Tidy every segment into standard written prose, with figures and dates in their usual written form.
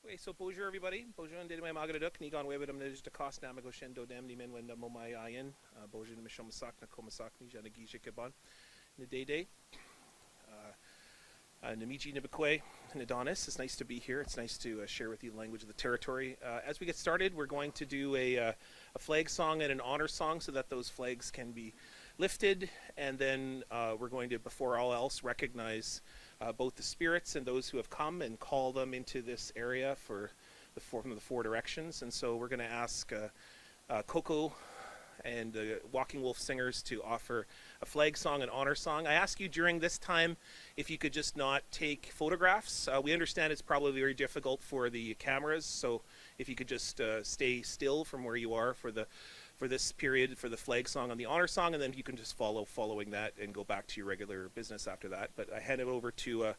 Okay, so bonjour everybody. Bonjour and may magadaduk Niigaan webidam na just cost na magoshendo dam ni men when the momai ayan. Bonjour na mishomasak na komasak ni jana gisha kiban. Nadede. Namiji Nibakwe and Adonis. It's nice to be here. It's nice to share with you the language of the territory. As we get started, we're going to do a flag song and an honor song so that those flags can be lifted, and then we're going to, before all else, recognize both the spirits and those who have come and call them into this area from the four directions. And so we're going to ask Coco and the Walking Wolf Singers to offer a flag song and honor song. I ask you during this time if you could just not take photographs. We understand it's probably very difficult for the cameras, so if you could just stay still from where you are for this period for the flag song and the honor song, and then you can just following that and go back to your regular business after that. But I hand it over to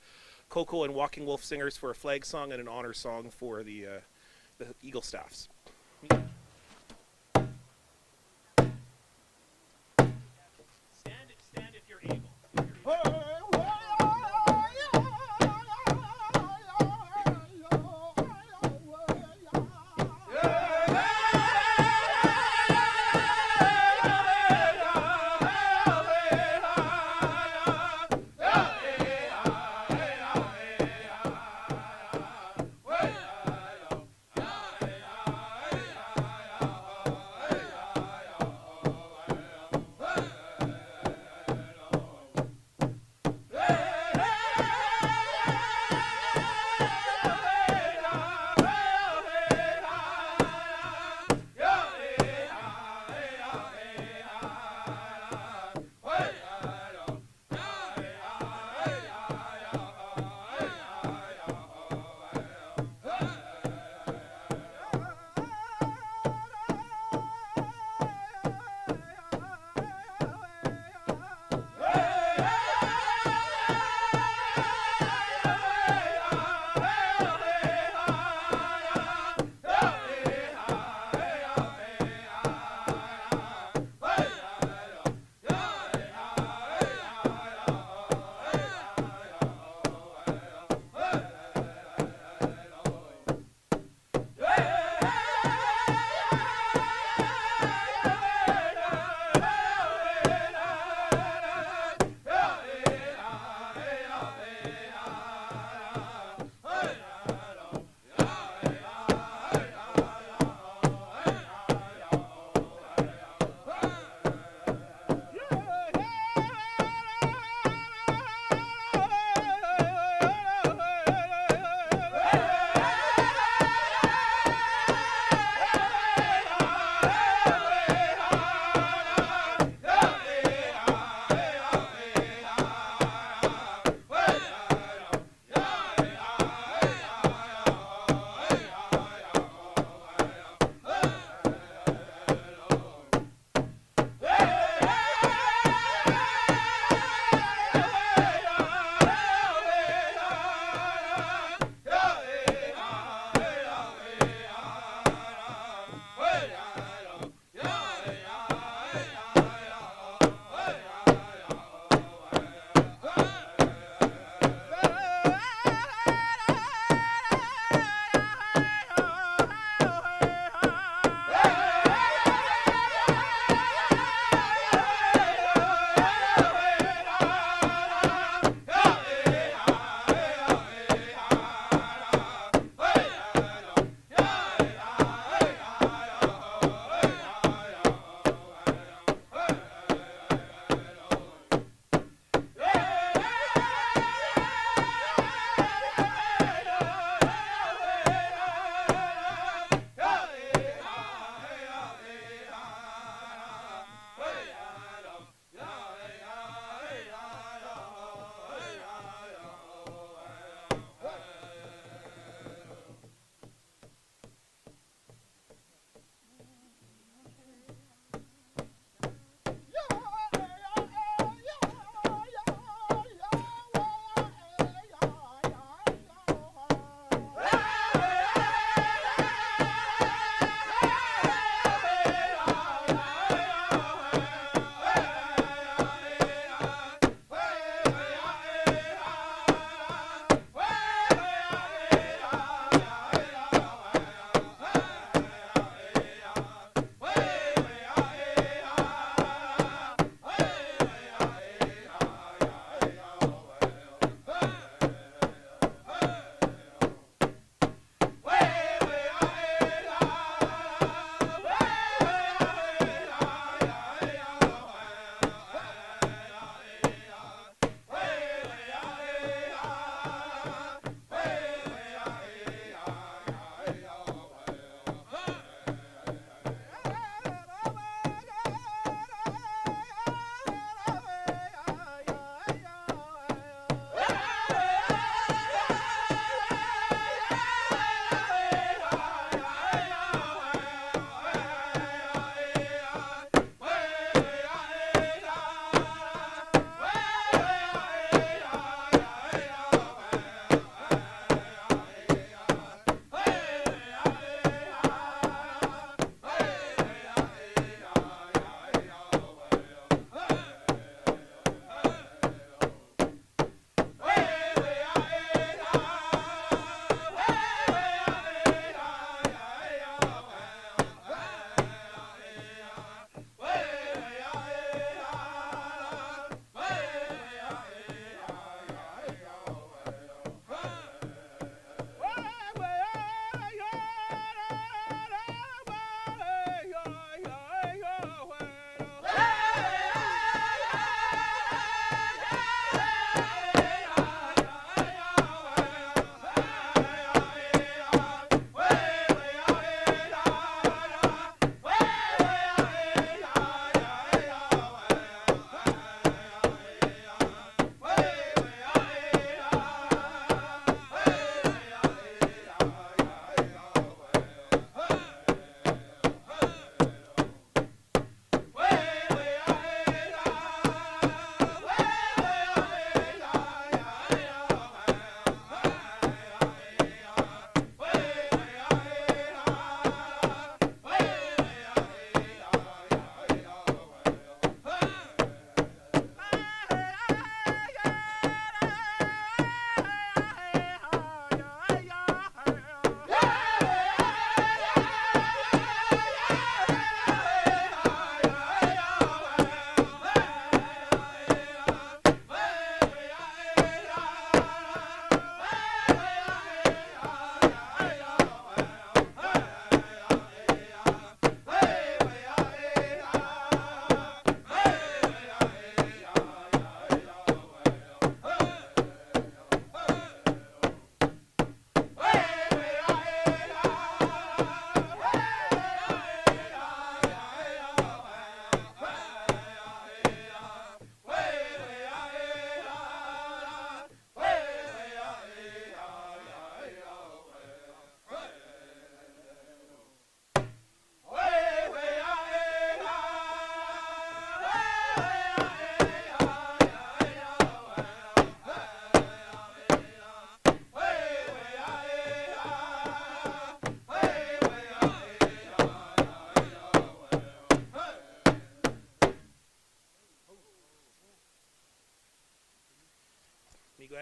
Coco and Walking Wolf Singers for a flag song and an honor song for the Eagle Staffs. Stand if you're able.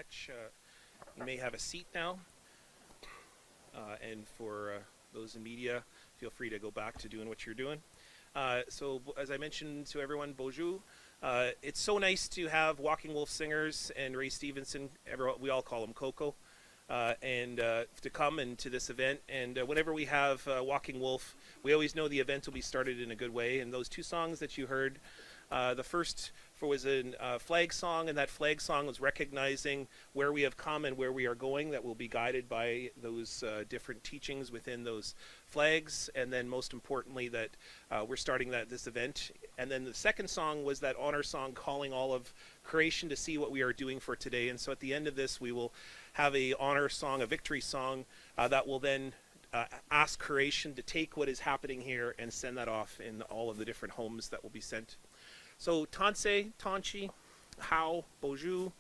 Miigwech. You may have a seat now. And for those in media, feel free to go back to doing what you're doing. So as I mentioned to everyone, bonjour. It's so nice to have Walking Wolf singers and Ray Stevenson, we all call him Coco, and to come into this event. And whenever we have Walking Wolf, we always know the event will be started in a good way. And those two songs that you heard, the first was a flag song, and that flag song was recognizing where we have come and where we are going, that will be guided by those different teachings within those flags, and then most importantly that we're starting this event. And then the second song was that honor song calling all of creation to see what we are doing for today. And so at the end of this we will have a honor song, a victory song, that will then ask creation to take what is happening here and send that off in all of the different homes that will be sent. So, Tanse, Tanchi, how, bonjour,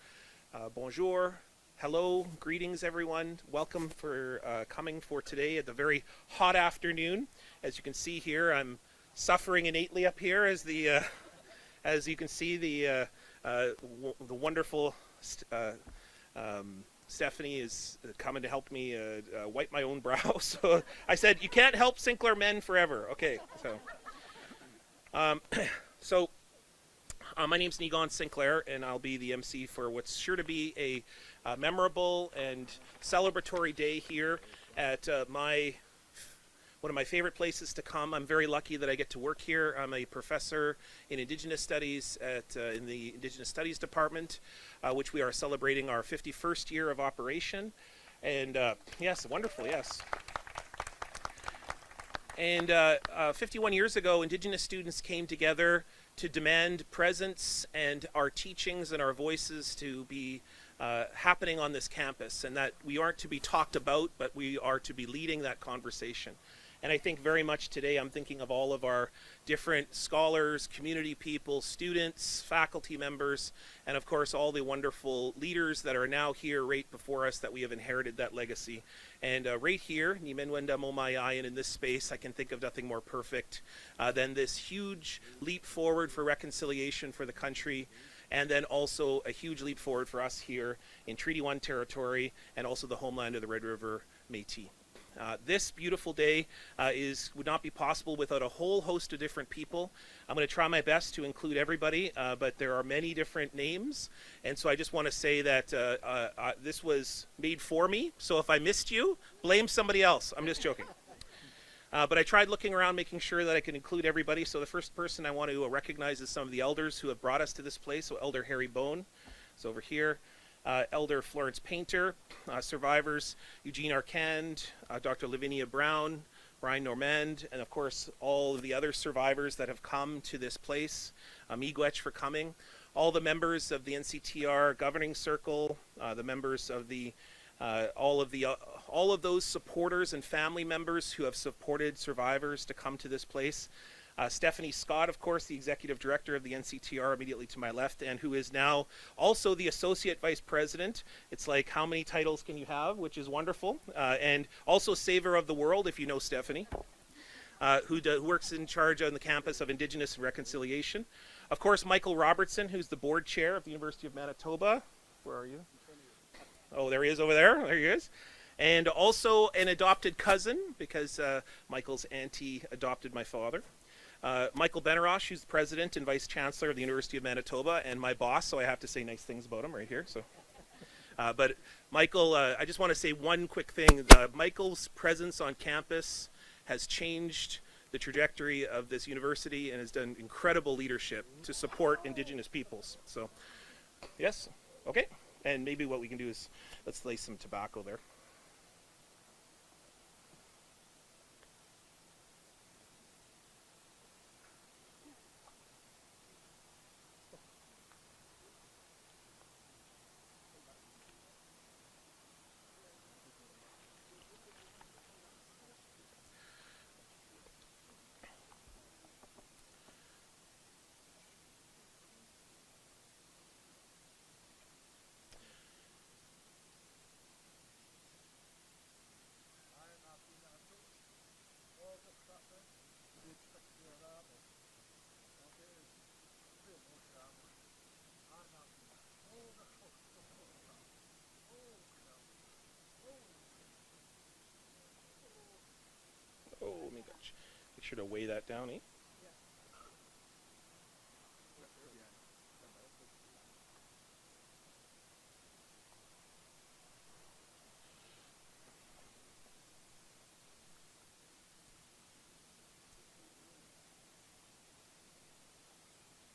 bonjour, hello, greetings everyone. Welcome for coming for today at the very hot afternoon. As you can see here, I'm suffering innately up here as the, as you can see, the wonderful Stephanie is coming to help me wipe my own brow. So I said, you can't help Sinclair men forever. Okay, so. My name's Niigaan Sinclair, and I'll be the MC for what's sure to be a memorable and celebratory day here at one of my favorite places to come. I'm very lucky that I get to work here. I'm a professor in Indigenous Studies in the Indigenous Studies Department, which we are celebrating our 51st year of operation. And yes, wonderful, yes. And 51 years ago, Indigenous students came together to demand presence and our teachings and our voices to be happening on this campus, and that we aren't to be talked about, but we are to be leading that conversation. And I think very much today I'm thinking of all of our different scholars, community people, students, faculty members, and of course all the wonderful leaders that are now here right before us that we have inherited that legacy. And right here, Nimenwenda Momayai, and in this space, I can think of nothing more perfect than this huge leap forward for reconciliation for the country, and then also a huge leap forward for us here in Treaty 1 territory and also the homeland of the Red River Métis. This beautiful day would not be possible without a whole host of different people. I'm going to try my best to include everybody, but there are many different names, and so I just want to say that this was made for me, so if I missed you, blame somebody else. I'm just joking. But I tried looking around, making sure that I could include everybody. So the first person I want to recognize is some of the elders who have brought us to this place. So Elder Harry Bone is over here. Elder Florence Painter, survivors Eugene Arcand, Dr. Lavinia Brown, Brian Normand, and of course all of the other survivors that have come to this place. Miigwech for coming. All the members of the NCTR governing circle, the members of the all of those supporters and family members who have supported survivors to come to this place. Stephanie Scott, of course, the executive director of the NCTR immediately to my left, and who is now also the associate vice president. It's like, how many titles can you have, which is wonderful. And also Saver of the World, if you know Stephanie, who works in charge on the campus of Indigenous and Reconciliation. Of course, Michael Robertson, who's the board chair of the University of Manitoba. Where are you? Oh, there he is over there. There he is. And also an adopted cousin, because Michael's auntie adopted my father. Michael Benarroch, who's the president and vice-chancellor of the University of Manitoba, and my boss, so I have to say nice things about him right here. So, but Michael, I just want to say one quick thing. Michael's presence on campus has changed the trajectory of this university and has done incredible leadership to support Indigenous peoples. So, yes, okay. And maybe what we can do is let's lay some tobacco there. sure to weigh that down, eh?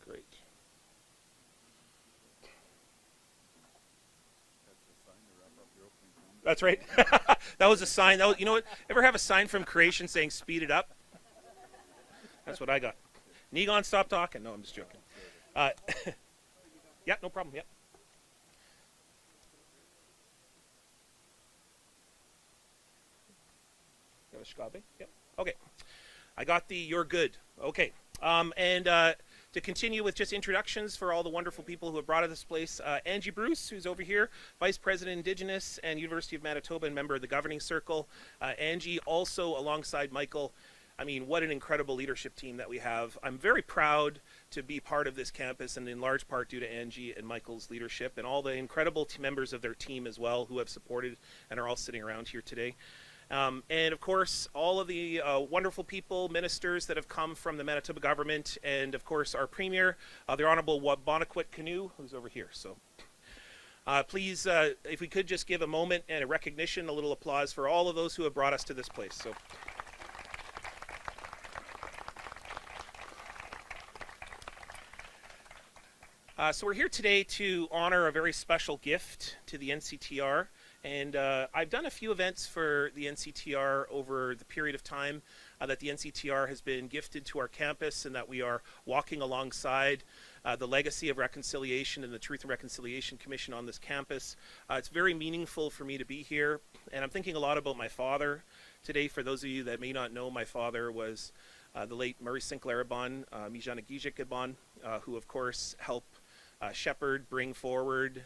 Great. That's right. That was a sign. That was, you know what? Ever have a sign from creation saying "speed it up"? That's what I got. Niigaan, stop talking. No, I'm just joking. Yeah, no problem. Yeah. You have a Shkabe? Yep. Okay. I got the "you're good." Okay. And to continue with just introductions for all the wonderful people who have brought us this place, Angie Bruce, who's over here, Vice President Indigenous and University of Manitoba and member of the Governing Circle. Angie also alongside Michael. I mean, what an incredible leadership team that we have. I'm very proud to be part of this campus, and in large part due to Angie and Michael's leadership and all the incredible members of their team as well who have supported and are all sitting around here today. And of course, all of the wonderful people, ministers that have come from the Manitoba government, and of course our Premier, the Honourable Wab Kinew, who's over here. So please, if we could just give a moment and a recognition, a little applause for all of those who have brought us to this place. So we're here today to honor a very special gift to the NCTR. And I've done a few events for the NCTR over the period of time that the NCTR has been gifted to our campus, and that we are walking alongside the legacy of reconciliation and the Truth and Reconciliation Commission on this campus. It's very meaningful for me to be here, and I'm thinking a lot about my father today. For those of you that may not know, my father was the late Murray Sinclair Ibon, Miigaan Sinclair, who of course helped shepherd, bring forward,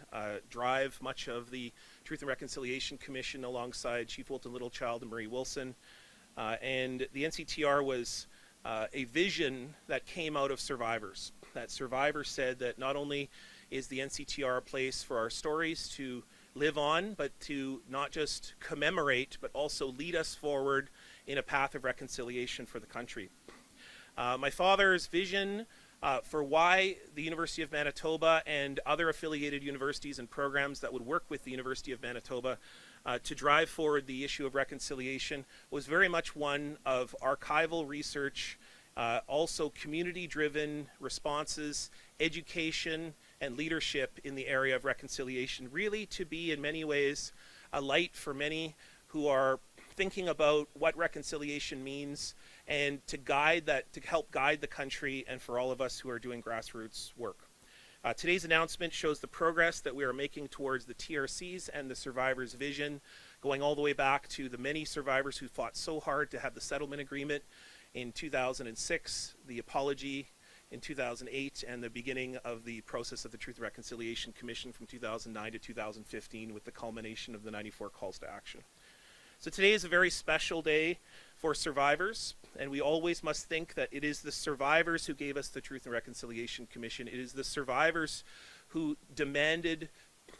drive much of the Truth and Reconciliation Commission alongside Chief Wilton Littlechild and Marie Wilson. And the NCTR was a vision that came out of survivors. That survivors said that not only is the NCTR a place for our stories to live on, but to not just commemorate, but also lead us forward in a path of reconciliation for the country. My father's vision for why the University of Manitoba and other affiliated universities and programs that would work with the University of Manitoba to drive forward the issue of reconciliation was very much one of archival research, also community-driven responses, education, and leadership in the area of reconciliation, really to be in many ways a light for many who are thinking about what reconciliation means, and to guide that, to help guide the country, and for all of us who are doing grassroots work. Today's announcement shows the progress that we are making towards the TRCs and the survivors' vision, going all the way back to the many survivors who fought so hard to have the settlement agreement in 2006, the apology in 2008, and the beginning of the process of the Truth and Reconciliation Commission from 2009 to 2015 with the culmination of the 94 calls to action. So today is a very special day for survivors, and we always must think that it is the survivors who gave us the Truth and Reconciliation Commission. It is the survivors who demanded,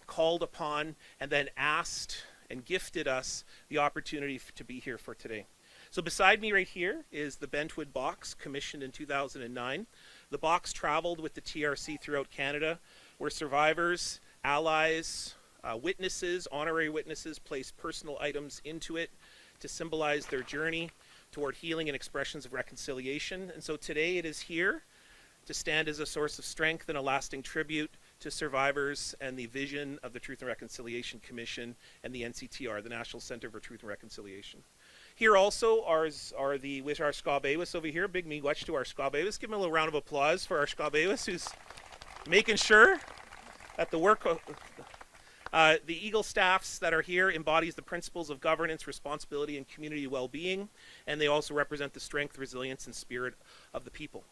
called upon, and then asked and gifted us the opportunity to be here for today. So beside me right here is the Bentwood box, commissioned in 2009. The box traveled with the TRC throughout Canada, where survivors, allies, witnesses, honorary witnesses, place personal items into it to symbolize their journey toward healing and expressions of reconciliation. And so today it is here to stand as a source of strength and a lasting tribute to survivors and the vision of the Truth and Reconciliation Commission and the NCTR, the National Center for Truth and Reconciliation. Here also are with our Shkabewas over here. Big miigwech to our Shkabewas. Give them a little round of applause for our Shkabewas, who's making sure that the work of the Eagle staffs that are here embodies the principles of governance, responsibility, and community well-being, and they also represent the strength, resilience, and spirit of the people.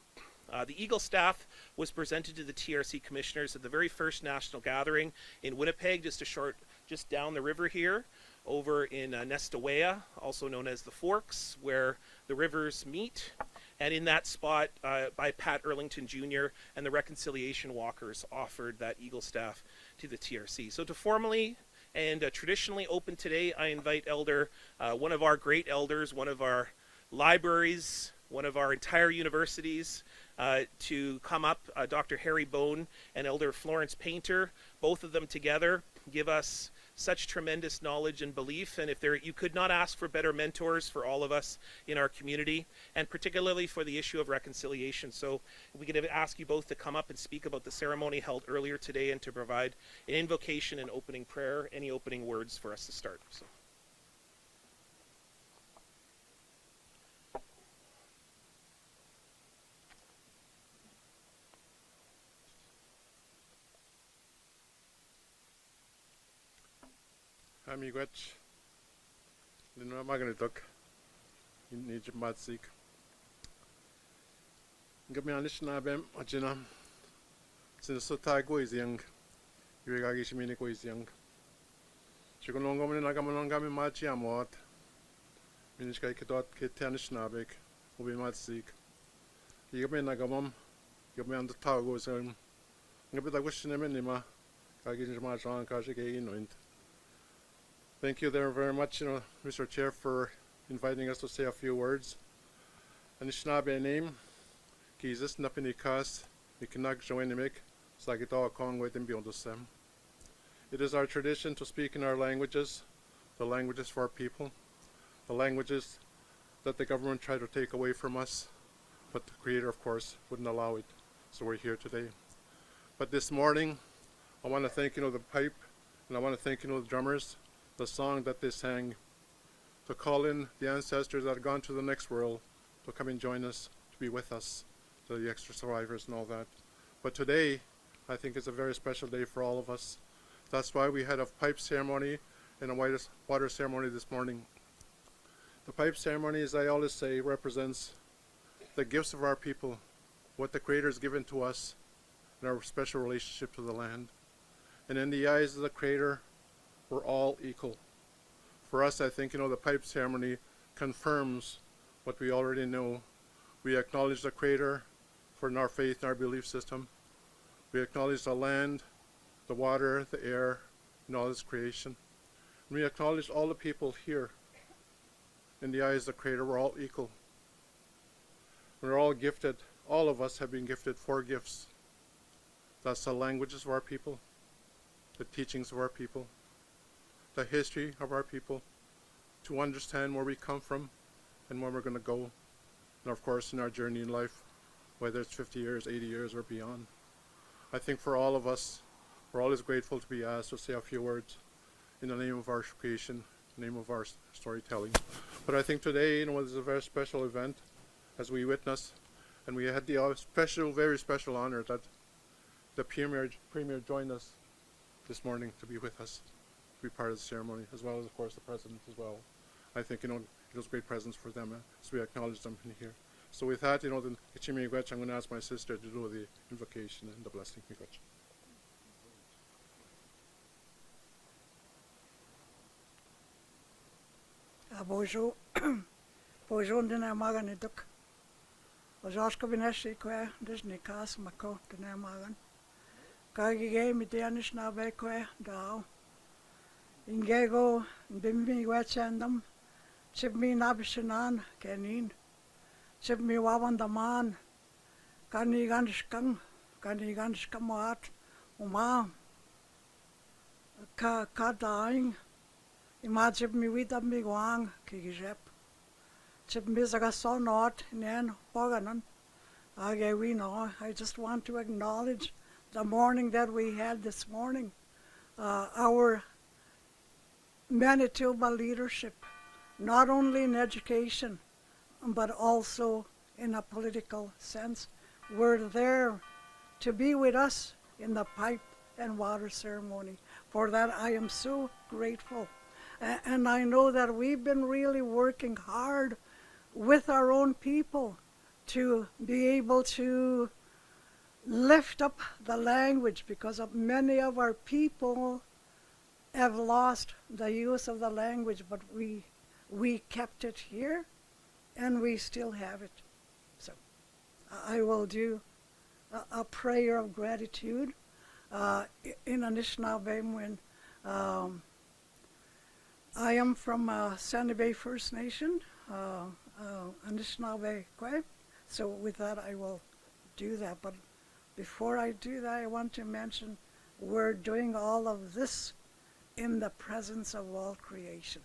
The Eagle staff was presented to the TRC commissioners at the very first national gathering in Winnipeg, just down the river here, over in Nestawaya, also known as the Forks, where the rivers meet, and in that spot by Pat Erlington Jr. and the Reconciliation Walkers offered that Eagle staff to the TRC. So to formally and traditionally open today, I invite one of our great elders, one of our libraries, one of our entire universities to come up, Dr. Harry Bone and Elder Florence Painter, both of them together give us such tremendous knowledge and belief, and you could not ask for better mentors for all of us in our community, and particularly for the issue of reconciliation. So we could ask you both to come up and speak about the ceremony held earlier today and to provide an invocation and opening prayer. Any opening words for us to start? So. Amigos, Lino Magnetok, in Egypt Matsik. Gamianish Nabem, Ajina, since Sotago is young, Urigagish Minico is young. Chicolongom and Agamonongami Machi Amot, Minishka Kedot, Ketanish Nabek, Ubi Matsik. Ygabe Nagamum, Gabi on the Tagos, and Gabitagushinaminima, Gagish Majan Kashike Inoint. Thank you very much, Mr. Chair, for inviting us to say a few words. Anishinaabe name, Jesus Napinikas, Mikinak Joenimik, Sagitawa Kongway Timbiondosem. It is our tradition to speak in our languages, the languages for our people, the languages that the government tried to take away from us, but the Creator, of course, wouldn't allow it. So we're here today. But this morning, I want to thank, the pipe, and I want to thank, the drummers, the song that they sang, to call in the ancestors that have gone to the next world to come and join us, to be with us, to the extra survivors and all that. But today, I think is a very special day for all of us. That's why we had a pipe ceremony and a water ceremony this morning. The pipe ceremony, as I always say, represents the gifts of our people, what the Creator has given to us, and our special relationship to the land. And in the eyes of the Creator, we're all equal. For us, I think, the pipe ceremony confirms what we already know. We acknowledge the Creator for our faith and our belief system. We acknowledge the land, the water, the air, and all its creation. And we acknowledge all the people here. In the eyes of the Creator, we're all equal. We're all gifted. All of us have been gifted 4 gifts. That's the languages of our people, the teachings of our people, the history of our people, to understand where we come from and where we're going to go, and of course in our journey in life, whether it's 50 years, 80 years, or beyond. I think for all of us, we're always grateful to be asked to say a few words in the name of our creation, in the name of our storytelling. But I think today, is a very special event as we witness, and we had the very special honor that the Premier joined us this morning to be with us, be part of the ceremony, as well as, of course, the President as well. I think, it was a great presence for them, so we acknowledge them in here. So with that, then I'm going to ask my sister to do the invocation and the blessing. Bonjour. Bonjour, dina magan iduk. Ozaska bineshi kwe, disni kas mako, dina magan. Kagi ge mitianish na be kwe, dao. Ingego bimbi wetchandam chibmi nabishanan kenin chibmi wabandaman kaniganshkam kanigandshkamat uma ka daing ima chibmi widam wang kigijep chibmi zagasonot nen hoganan age we know. I just want to acknowledge the morning that we had this morning, our Manitoba leadership, not only in education, but also in a political sense, were there to be with us in the pipe and water ceremony. For that, I am so grateful. And I know that we've been really working hard with our own people to be able to lift up the language, because of many of our people have lost the use of the language, but we kept it here and we still have it. So I will do a prayer of gratitude in Anishinaabe when I am from Sandy Bay First Nation. Anishinaabe Kwe. So with that, I will do that. But before I do that, I want to mention we're doing all of this in the presence of all creation.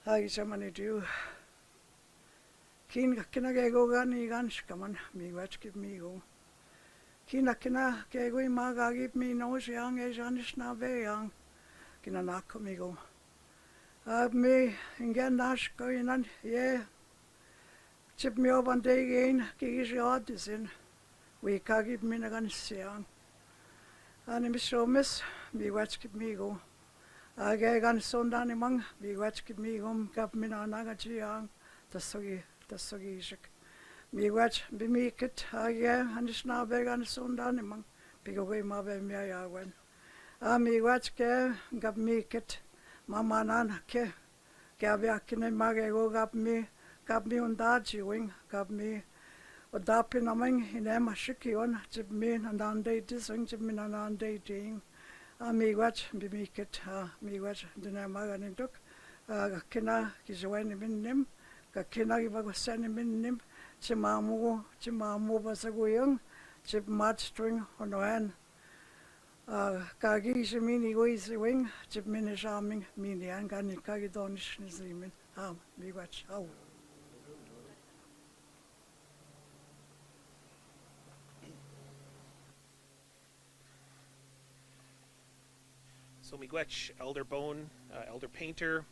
Hagi chamani do. Kina ke go gani gan shkaman mi wach give me go. Kina ke go maga give me no yang e Anishinaabe yang. Kina nak me go. Me ingen nash go inan ye. Chip me up on day again, kigis yard is in. We kagib me nagan siang. And I'm so miss, me watch keep me go. I gan sondan among, me watch keep me home, gap me na nagajiang, the sogi shik. Me watch be me kit, and it's now beg on sondan among, big away my baby me I went. Me watch care, gap me kit, mama nan ke, gabiakin and magego gap me on daji wing, gap me. Og der pinder man en af mig skikkeren til min og den dag det sang til min og den dag det og mig godt bemiket mig godt den er meget en duk kender kiswahili min nem kender kibago sani min nem til mamu basaguyang til matstring og noan kagi min igois wing til min charming min yan kan kagi donish nizimin mig godt So Miigwech, elder bone, elder painter.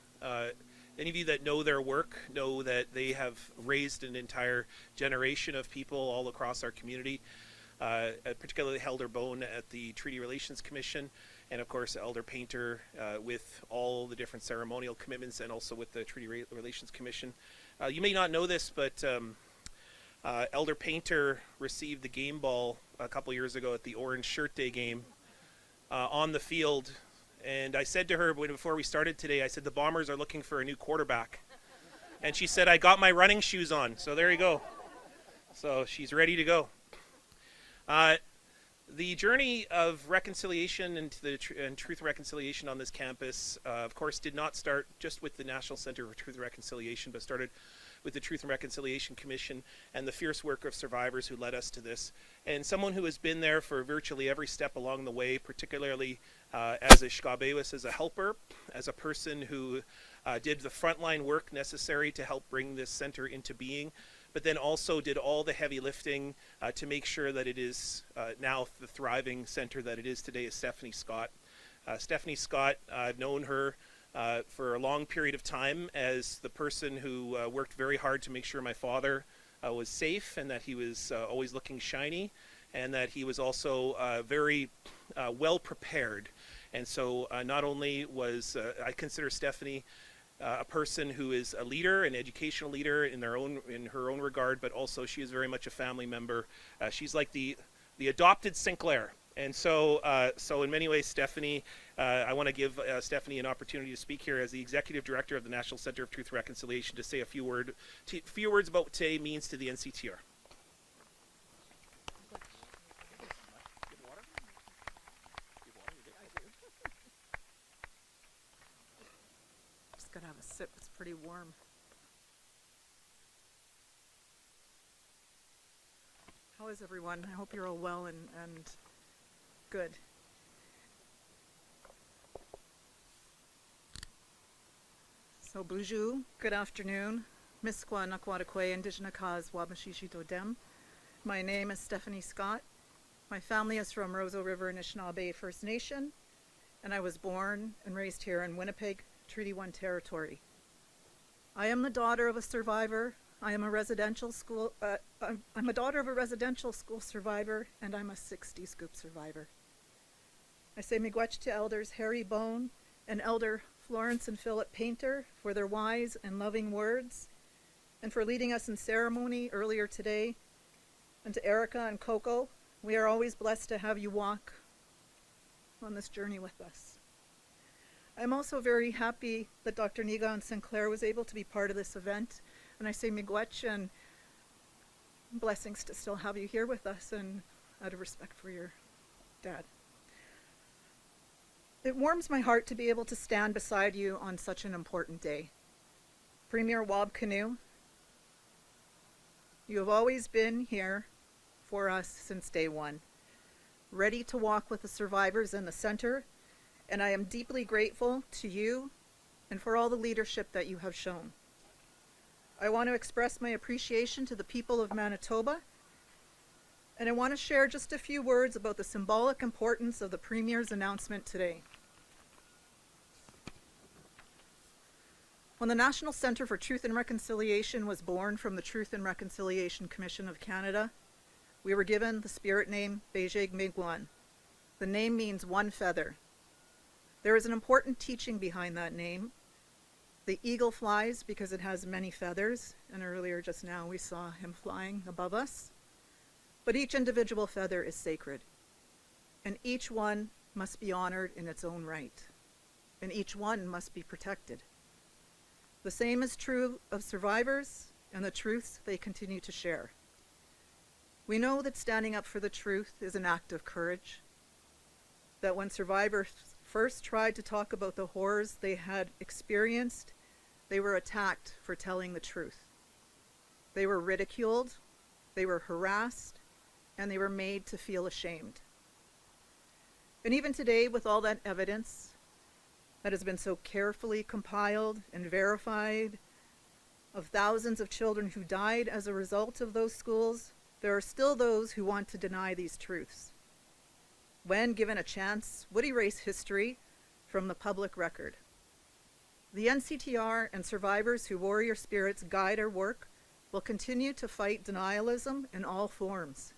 Any of you that know their work know that they have raised an entire generation of people all across our community, particularly elder bone at the Treaty Relations Commission, and of course elder painter with all the different ceremonial commitments and also with the Treaty Relations Commission. You may not know this, but elder painter received the game ball a couple years ago at the Orange Shirt Day game on the field. And I said to her before we started today, I said, the Bombers are looking for a new quarterback. And she said, I got my running shoes on. So there you go. So she's ready to go. The journey of reconciliation and truth and reconciliation on this campus, of course, did not start just with the National Center for Truth and Reconciliation, but started with the Truth and Reconciliation Commission and the fierce work of survivors who led us to this. And someone who has been there for virtually every step along the way, particularly as a Shkabewis, as a helper, as a person who did the frontline work necessary to help bring this center into being, but then also did all the heavy lifting to make sure that it is now the thriving center that it is today, is Stephanie Scott. Stephanie Scott, I've known her for a long period of time as the person who worked very hard to make sure my father was safe and that he was always looking shiny and that he was also very well prepared. And so not only was I consider Stephanie a person who is a leader, an educational leader in her own regard, but also she is very much a family member. She's like the adopted Sinclair. And so, in many ways, Stephanie, I want to give Stephanie an opportunity to speak here as the Executive Director of the National Center of Truth and Reconciliation to say a few words about what today means to the NCTR. Just gotta have a sip. It's pretty warm. How is everyone? I hope you're all well and good. So bonjour, good afternoon. Miskwa Nakwatakwe Indigenous Wamashishi Dodem. My name is Stephanie Scott. My family is from Roseau River Anishinaabe First Nation, and I was born and raised here in Winnipeg, Treaty 1 territory. I am the daughter of a survivor. I am a residential school, I'm a daughter of a residential school survivor, and I'm a 60 scoop survivor. I say miigwech to Elders Harry Bone and Elder Florence and Philip Painter for their wise and loving words, and for leading us in ceremony earlier today, and to Erica and Coco. We are always blessed to have you walk on this journey with us. I'm also very happy that Dr. Niigaan Sinclair was able to be part of this event, and I say miigwech and blessings to still have you here with us, and out of respect for your dad. It warms my heart to be able to stand beside you on such an important day. Premier Wab Kinew, you have always been here for us since day one, ready to walk with the survivors in the center, and I am deeply grateful to you and for all the leadership that you have shown. I want to express my appreciation to the people of Manitoba, and I want to share just a few words about the symbolic importance of the Premier's announcement today. When the National Centre for Truth and Reconciliation was born from the Truth and Reconciliation Commission of Canada, we were given the spirit name Beijing Miigwan. The name means one feather. There is an important teaching behind that name. The eagle flies because it has many feathers, and earlier just now we saw him flying above us. But each individual feather is sacred, and each one must be honored in its own right, and each one must be protected. The same is true of survivors and the truths they continue to share. We know that standing up for the truth is an act of courage, that when survivors first tried to talk about the horrors they had experienced, they were attacked for telling the truth. They were ridiculed, they were harassed, and they were made to feel ashamed. And even today, with all that evidence that has been so carefully compiled and verified of thousands of children who died as a result of those schools, there are still those who want to deny these truths. When given a chance, would erase history from the public record. The NCTR and survivors who warrior spirits guide our work will continue to fight denialism in all forms.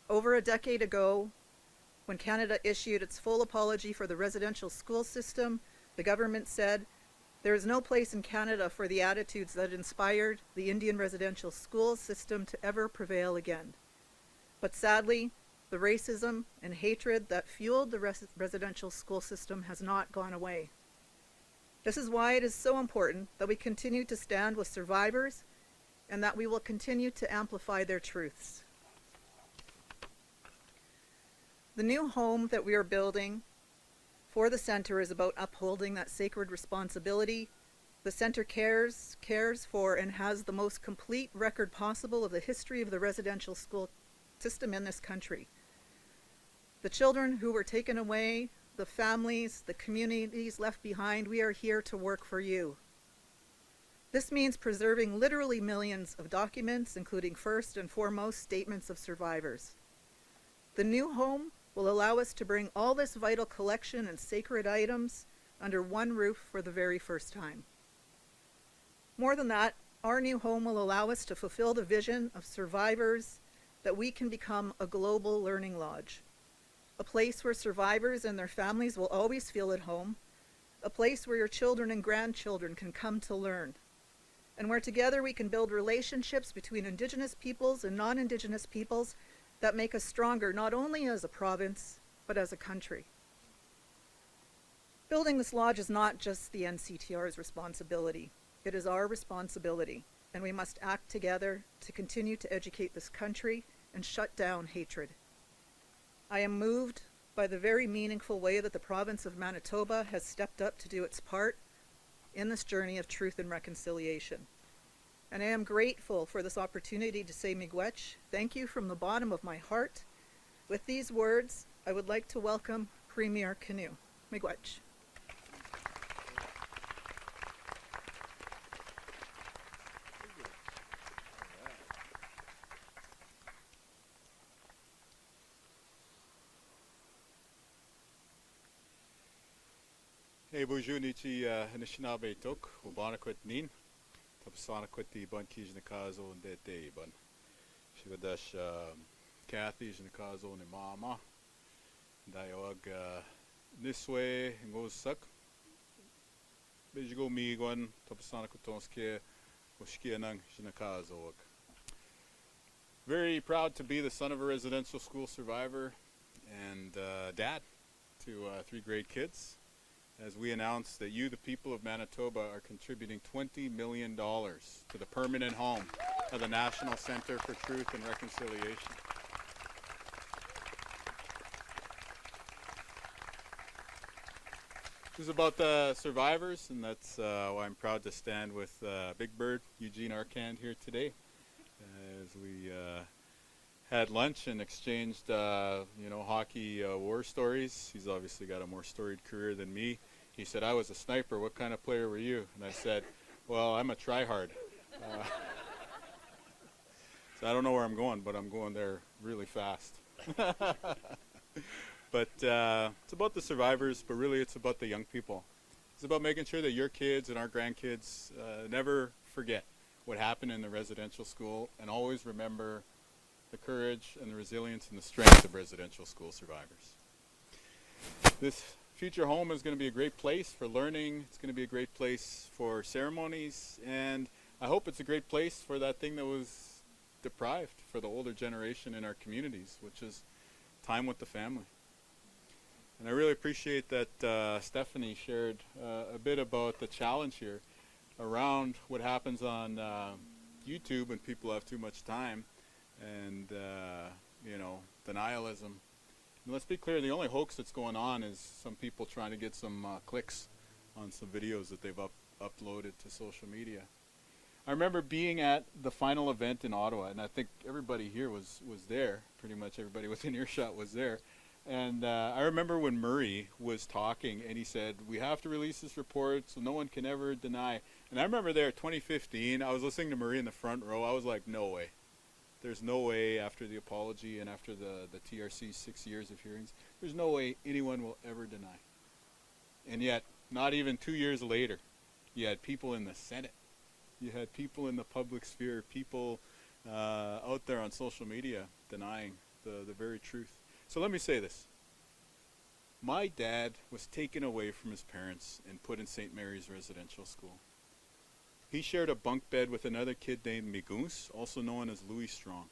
Over a decade ago, when Canada issued its full apology for the residential school system, the government said, "There is no place in Canada for the attitudes that inspired the Indian residential school system to ever prevail again." But sadly, the racism and hatred that fueled the residential school system has not gone away. This is why it is so important that we continue to stand with survivors and that we will continue to amplify their truths. The new home that we are building for the Centre is about upholding that sacred responsibility. The Centre cares for and has the most complete record possible of the history of the residential school system in this country. The children who were taken away, the families, the communities left behind, we are here to work for you. This means preserving literally millions of documents, including first and foremost statements of survivors. The new home will allow us to bring all this vital collection and sacred items under one roof for the very first time. More than that, our new home will allow us to fulfill the vision of survivors that we can become a global learning lodge, a place where survivors and their families will always feel at home, a place where your children and grandchildren can come to learn, and where together we can build relationships between Indigenous peoples and non-Indigenous peoples that make us stronger, not only as a province, but as a country. Building this lodge is not just the NCTR's responsibility. It is our responsibility, and we must act together to continue to educate this country and shut down hatred. I am moved by the very meaningful way that the province of Manitoba has stepped up to do its part in this journey of truth and reconciliation. And I am grateful for this opportunity to say miigwech. Thank you from the bottom of my heart. With these words, I would like to welcome Premier Kinew. Miigwech. Hey, bonjour, Nichi, Anishinaabe Tok, Ubanakwet Nin, Tapasanakweti Bankij Nakazo and Dete Ban. Shigadash Kathy Nakazo and Mama, Diog Niswe and goes suck. Bijigo Miigwan, Tapasanakotonske, Oshkianang Shinakazo. Very proud to be the son of a residential school survivor and dad to 3 great kids. As we announce that you, the people of Manitoba, are contributing $20 million to the permanent home of the National Centre for Truth and Reconciliation. This is about the survivors, and that's why I'm proud to stand with Big Bird, Eugene Arcand, here today, as we had lunch and exchanged, hockey war stories. He's obviously got a more storied career than me. He said, I was a sniper. What kind of player were you? And I said, well, I'm a tryhard. So I don't know where I'm going, but I'm going there really fast. But it's about the survivors, but really it's about the young people. It's about making sure that your kids and our grandkids never forget what happened in the residential school, and always remember the courage and the resilience and the strength of residential school survivors. This future home is going to be a great place for learning. It's going to be a great place for ceremonies, and I hope it's a great place for that thing that was deprived for the older generation in our communities, which is time with the family. And I really appreciate that Stephanie shared a bit about the challenge here around what happens on YouTube when people have too much time, and denialism. And let's be clear, the only hoax that's going on is some people trying to get some clicks on some videos that they've uploaded to social media. I remember being at the final event in Ottawa, and I think everybody here was there. Pretty much everybody within earshot was there. And I remember when Murray was talking, and he said, we have to release this report so no one can ever deny. And I remember there, 2015, I was listening to Murray in the front row. I was like, no way. There's no way, after the apology and after the TRC's 6 years of hearings, there's no way anyone will ever deny. And yet, not even 2 years later, you had people in the Senate. You had people in the public sphere, people out there on social media denying the very truth. So let me say this. My dad was taken away from his parents and put in St. Mary's Residential School. He shared a bunk bed with another kid named Migoons, also known as Louis Strong.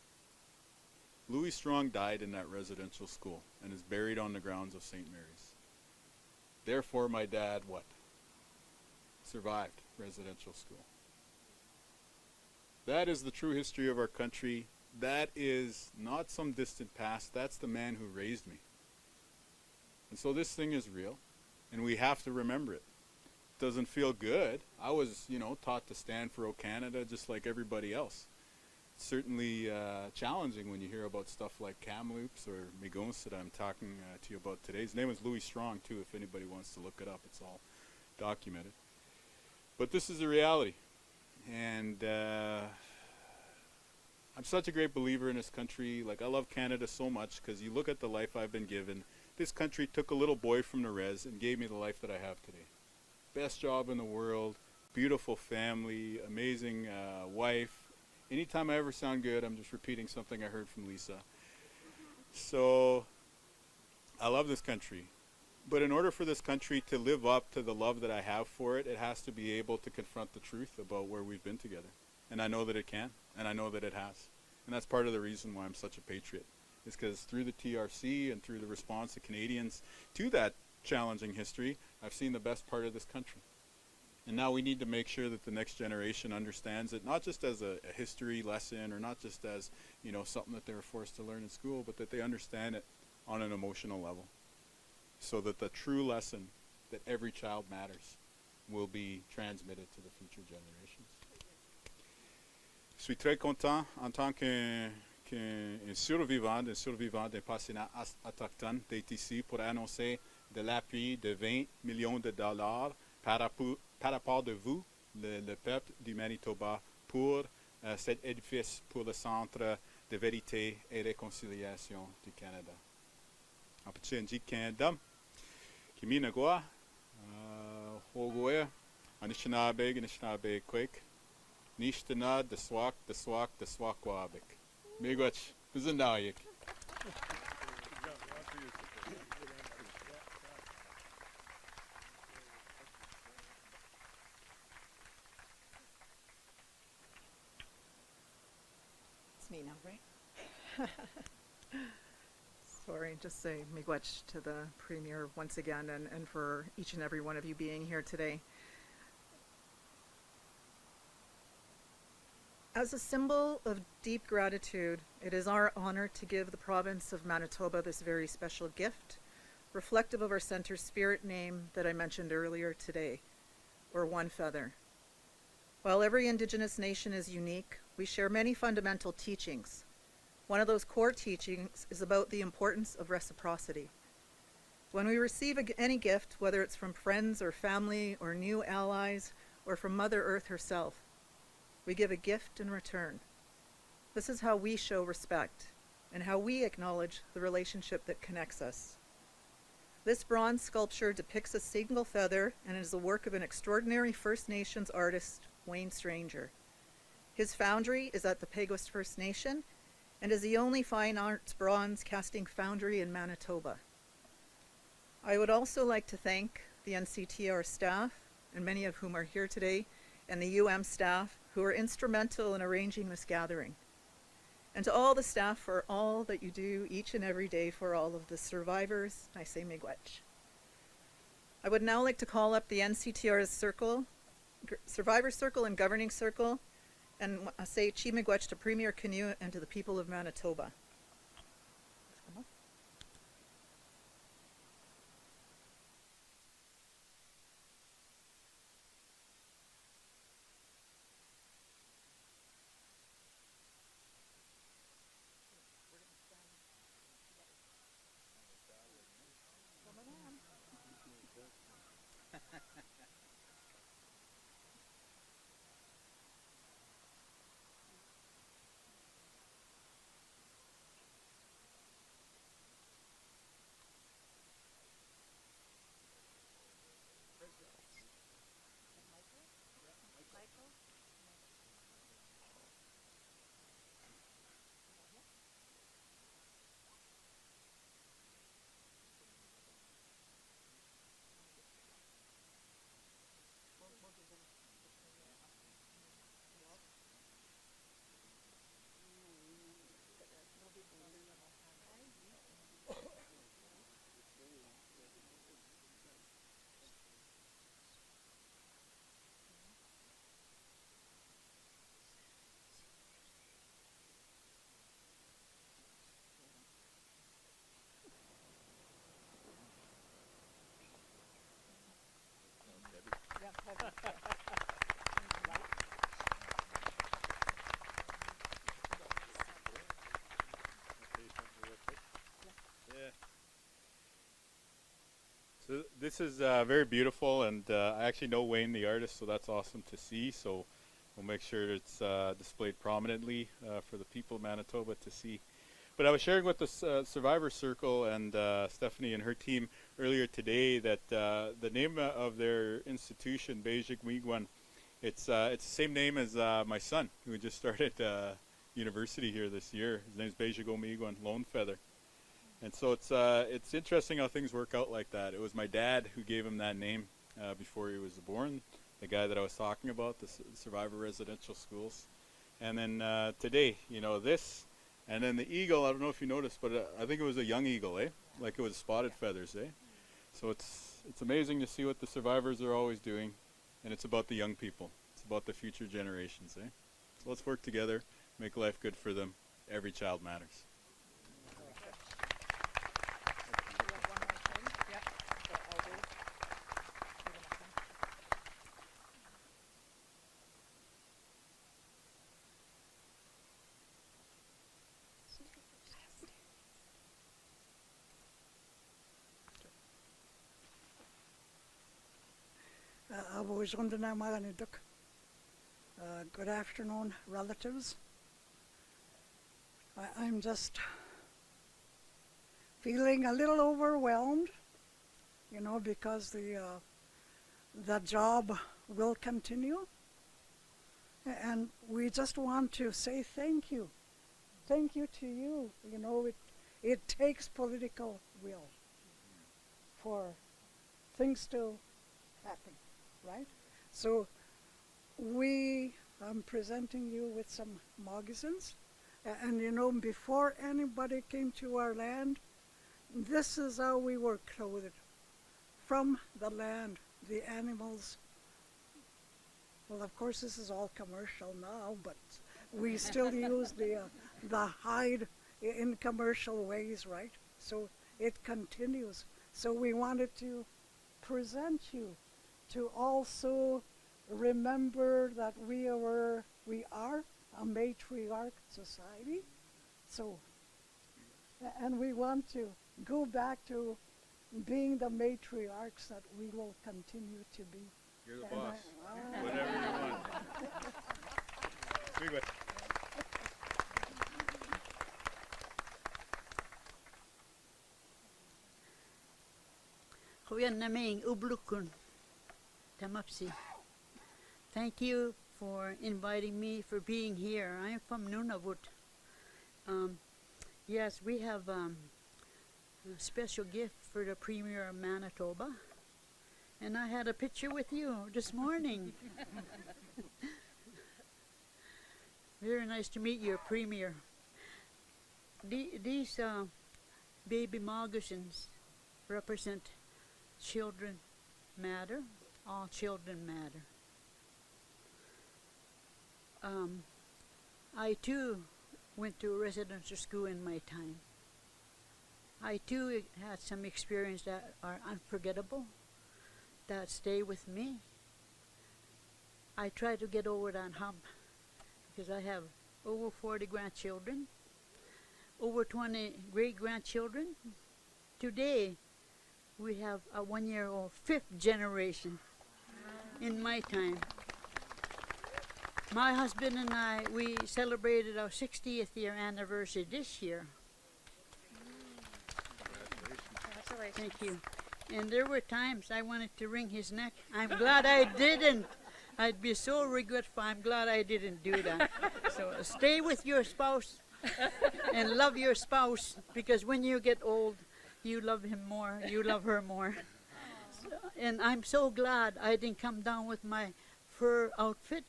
Louis Strong died in that residential school and is buried on the grounds of St. Mary's. Therefore, my dad, what? Survived residential school. That is the true history of our country. That is not some distant past. That's the man who raised me. And so this thing is real, and we have to remember it. It doesn't feel good. I was, taught to stand for O Canada just like everybody else. It's certainly challenging when you hear about stuff like Kamloops or Migoons that I'm talking to you about today. His name is Louis Strong, too, if anybody wants to look it up. It's all documented. But this is the reality. And I'm such a great believer in this country. Like, I love Canada so much because you look at the life I've been given. This country took a little boy from the res and gave me the life that I have today. Best job in the world, beautiful family, amazing wife. Anytime I ever sound good, I'm just repeating something I heard from Lisa. So I love this country. But in order for this country to live up to the love that I have for it, it has to be able to confront the truth about where we've been together. And I know that it can, and I know that it has. And that's part of the reason why I'm such a patriot. Is because through the TRC and through the response of Canadians to that challenging history, I've seen the best part of this country. And now we need to make sure that the next generation understands it, not just as a history lesson or not just as, something that they were forced to learn in school, but that they understand it on an emotional level. So that the true lesson that every child matters will be transmitted to the future generations. Je suis très content en tant qu'un survivant d'un passionnat autochtone d'être ici pour annoncer de l'appui de 20 millions de dollars par rapport de vous, le peuple du Manitoba, pour cet édifice pour le Centre de vérité et réconciliation du Canada. En petit Njit Canada, Kimina Goa, Hogoya, Anishinaabe Quake. Nishtana, the swak wabik. Miigwech, Bizandayik. It's me now, right? Sorry, just say miigwech to the Premier once again and for each and every one of you being here today. As a symbol of deep gratitude, it is our honor to give the province of Manitoba this very special gift reflective of our center's spirit name that I mentioned earlier today, or One Feather. While every Indigenous nation is unique, we share many fundamental teachings. One of those core teachings is about the importance of reciprocity. When we receive any gift, whether it's from friends or family or new allies or from Mother Earth herself, we give a gift in return. This is how we show respect and how we acknowledge the relationship that connects us. This bronze sculpture depicts a single feather and is the work of an extraordinary First Nations artist, Wayne Stranger. His foundry is at the Peguis First Nation and is the only fine arts bronze casting foundry in Manitoba. I would also like to thank the NCTR staff, and many of whom are here today, and the UM staff who are instrumental in arranging this gathering. And to all the staff for all that you do each and every day for all of the survivors, I say miigwech. I would now like to call up the NCTR's circle, Survivor Circle and Governing Circle, and say chi miigwech to Premier Kinew and to the people of Manitoba. So this is very beautiful, and I actually know Wayne the artist, so that's awesome to see. So we'll make sure it's displayed prominently for the people of Manitoba to see. But I was sharing with the Survivor Circle and Stephanie and her team earlier today that the name of their institution, Beijig Miigwan, it's the same name as my son, who just started university here this year. His name's Beijig Miigwan, Lone Feather. And so it's interesting how things work out like that. It was my dad who gave him that name before he was born, the guy that I was talking about, the Survivor Residential Schools. And then today, you know, this, and then the eagle, I don't know if you noticed, but I think it was a young eagle, eh? Like it was spotted feathers, eh? So it's amazing to see what the survivors are always doing, and it's about the young people. It's about the future generations, eh? So let's work together, make life good for them. Every child matters. Good afternoon, relatives. I'm just feeling a little overwhelmed, you know, because the job will continue. And we just want to say thank you. Thank you to you. You know, it takes political will for things to happen, right? So I'm presenting you with some moccasins. And you know, before anybody came to our land, this is how we were clothed. From the land, the animals. Well, of course, this is all commercial now, but we still use the hide in commercial ways, right? So it continues. So we wanted to present you to also remember that we are a matriarch society. So, and we want to go back to being the matriarchs that we will continue to be. You're the And boss. I- Whatever you want. Big way. Naming Ublukun Tamapsi. Thank you for inviting me, for being here. I'm from Nunavut. Yes, we have a special gift for the Premier of Manitoba. And I had a picture with you this morning. Very nice to meet you, Premier. These baby moccasins represent children matter. All children matter. I too went to a residential school in my time. I too had some experiences that are unforgettable, that stay with me. I try to get over that hump because I have over 40 grandchildren, over 20 great-grandchildren. Today, we have a 1-year-old, 5th generation in my time. My husband and I, we celebrated our 60th year anniversary this year. Thank you. And there were times I wanted to wring his neck. I'm glad I didn't. I'd be so regretful. I'm glad I didn't do that. So stay with your spouse and love your spouse, because when you get old, you love him more, you love her more. So, and I'm so glad I didn't come down with my fur outfit,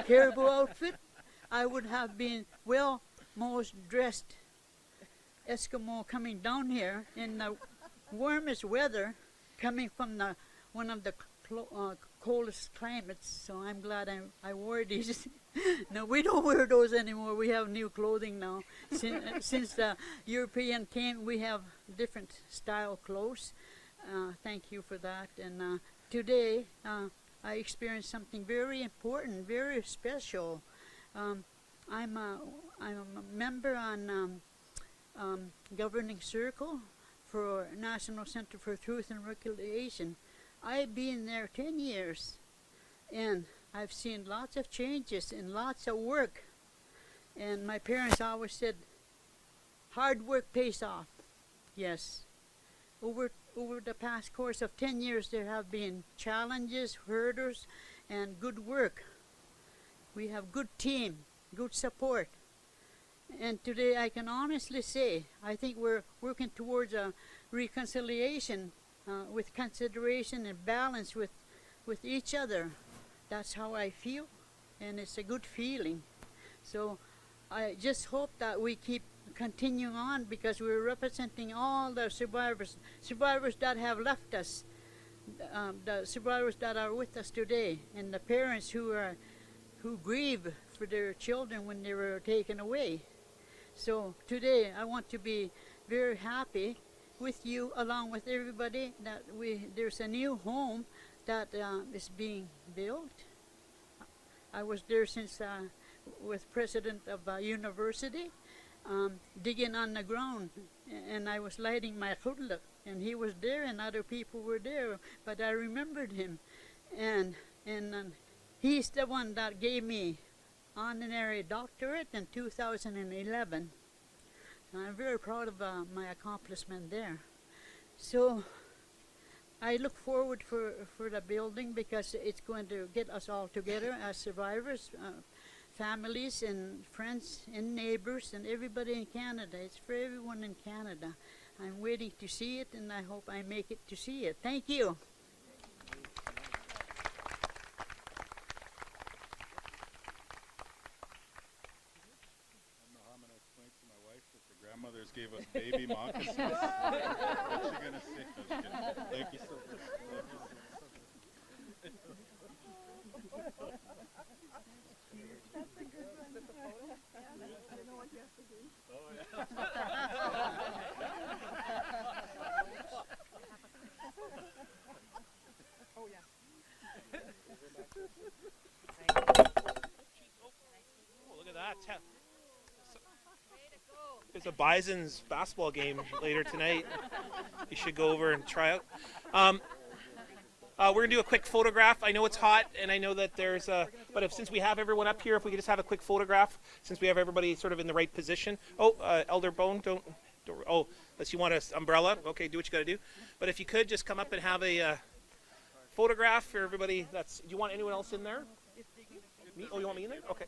caribou outfit. I would have been, well, most dressed Eskimo coming down here in the warmest weather, coming from one of the coldest climates. So I'm glad I wore these. No, we don't wear those anymore. We have new clothing now. Since the European came, we have different style clothes. Thank you for that. And today, I experienced something very important, very special. I'm a member on governing circle for National Center for Truth and Reconciliation. I've been there 10 years, and I've seen lots of changes and lots of work. And my parents always said, hard work pays off. Yes. Over the past course of 10 years, there have been challenges, hurdles, and good work. We have good team, good support. And today I can honestly say, I think we're working towards a reconciliation with consideration and balance with each other. That's how I feel, and it's a good feeling. So I just hope that we keep continuing on, because we're representing all the survivors that have left us, the survivors that are with us today, and the parents who grieve for their children when they were taken away. So today I want to be very happy with you, along with everybody, that there's a new home that is being built. I was there since with president of university, digging on the ground, and I was lighting my khudlak, and he was there and other people were there, but I remembered him, and he's the one that gave me honorary doctorate in 2011. I'm very proud of my accomplishment there. So I look forward for the building, because it's going to get us all together as survivors, families and friends and neighbors and everybody in Canada. It's for everyone in Canada. I'm waiting to see it, and I hope I make it to see it. Thank you. Grandmothers gave us baby moccasins. What's she gonna say? I was kidding. Thank you so much. That's a good one. You know what you have to do. Oh, yeah. Oh, look at that. There's a Bison's basketball game later tonight. You should go over and try out. We're going to do a quick photograph. I know it's hot, and I know that there's but since we have everyone up here, if we could just have a quick photograph, since we have everybody sort of in the right position. Oh, Elder Bone, don't unless you want an umbrella. Okay, do what you got to do. But if you could just come up and have a photograph for everybody. Do you want anyone else in there? Me? Oh, you want me in there? Okay.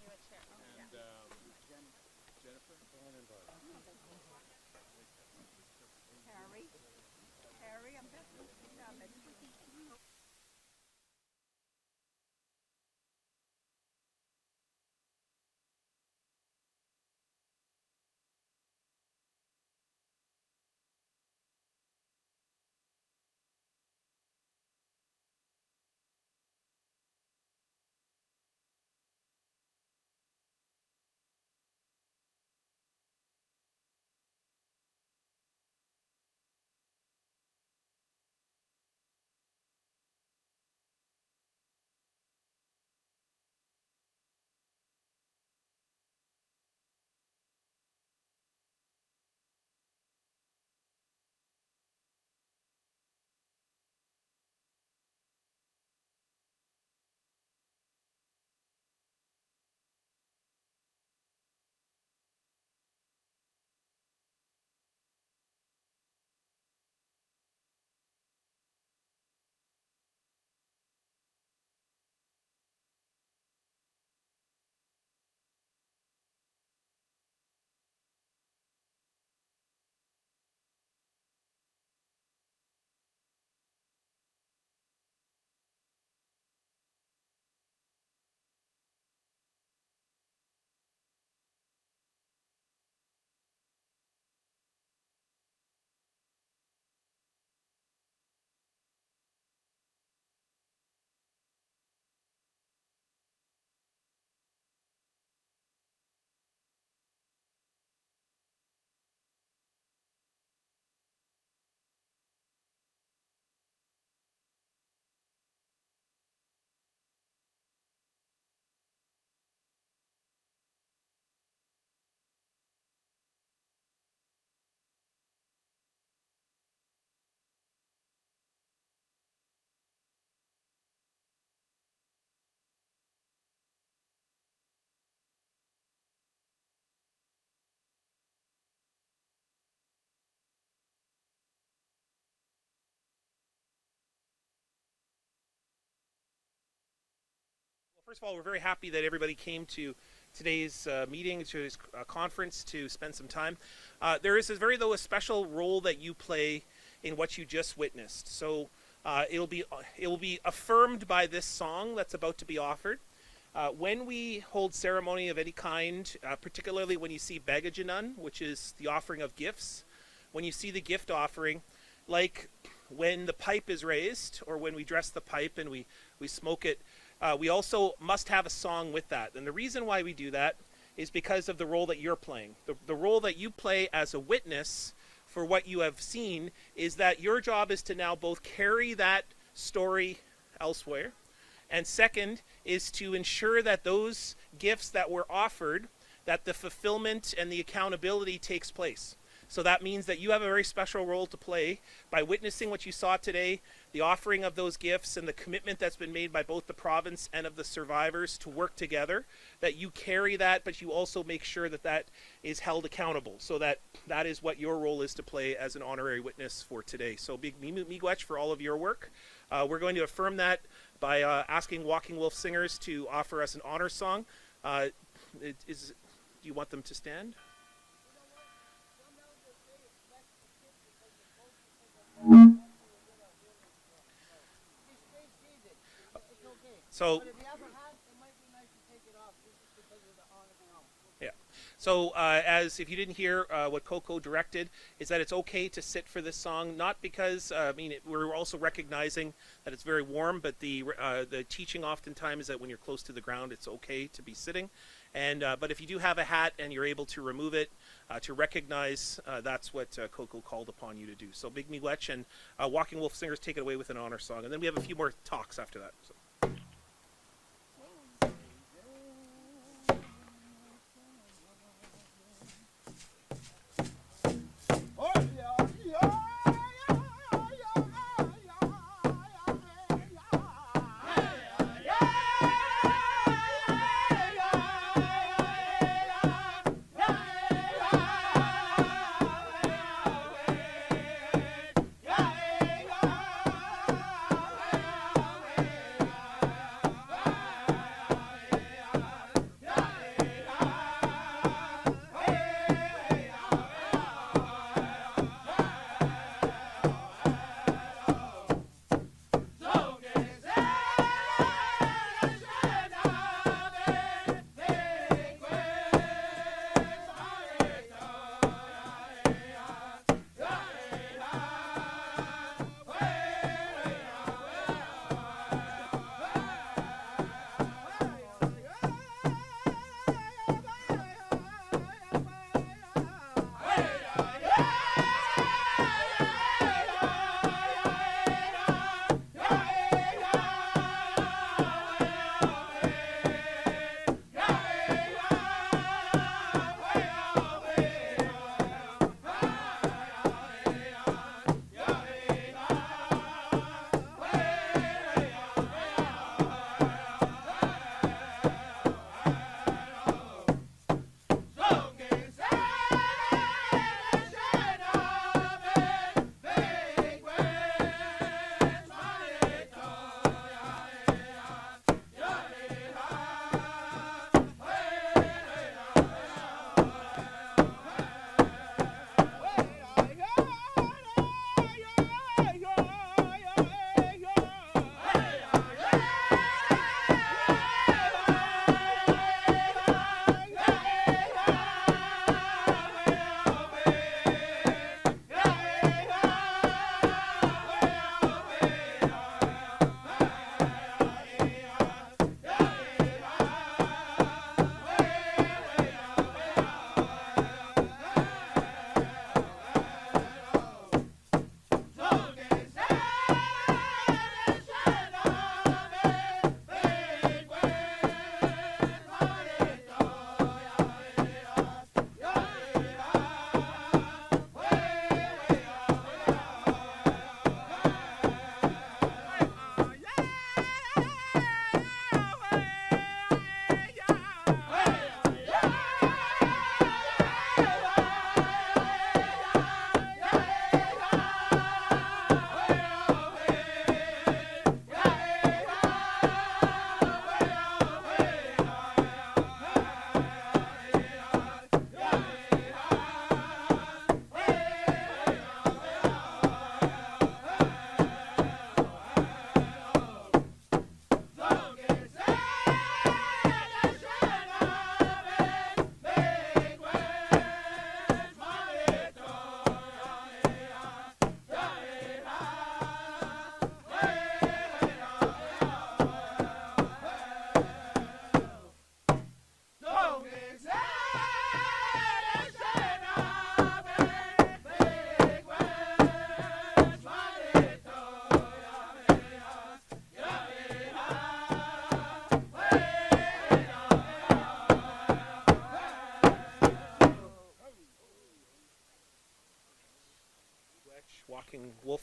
First of all, we're very happy that everybody came to today's meeting, to this conference, to spend some time. There is a a special role that you play in what you just witnessed. So it will be affirmed by this song that's about to be offered. When we hold ceremony of any kind, particularly when you see Bagajanan, which is the offering of gifts, when you see the gift offering, like when the pipe is raised or when we dress the pipe and we smoke it, we also must have a song with that. And the reason why we do that is because of the role that you're playing. The role that you play as a witness for what you have seen is that your job is to now both carry that story elsewhere, and second is to ensure that those gifts that were offered, that the fulfillment and the accountability takes place. So that means that you have a very special role to play by witnessing what you saw today, the offering of those gifts and the commitment that's been made by both the province and of the survivors to work together, that you carry that, but you also make sure that that is held accountable. So that is what your role is to play as an honorary witness for today. So big miigwech for all of your work. We're going to affirm that by asking Walking Wolf Singers to offer us an honor song. Do you want them to stand? So, yeah. So, as if you didn't hear what Coco directed, is that it's okay to sit for this song, not because we're also recognizing that it's very warm, but the teaching oftentimes is that when you're close to the ground, it's okay to be sitting. And but if you do have a hat and you're able to remove it to recognize, that's what Coco called upon you to do. So big miigwech, and Walking Wolf Singers take it away with an honor song, and then we have a few more talks after that. So.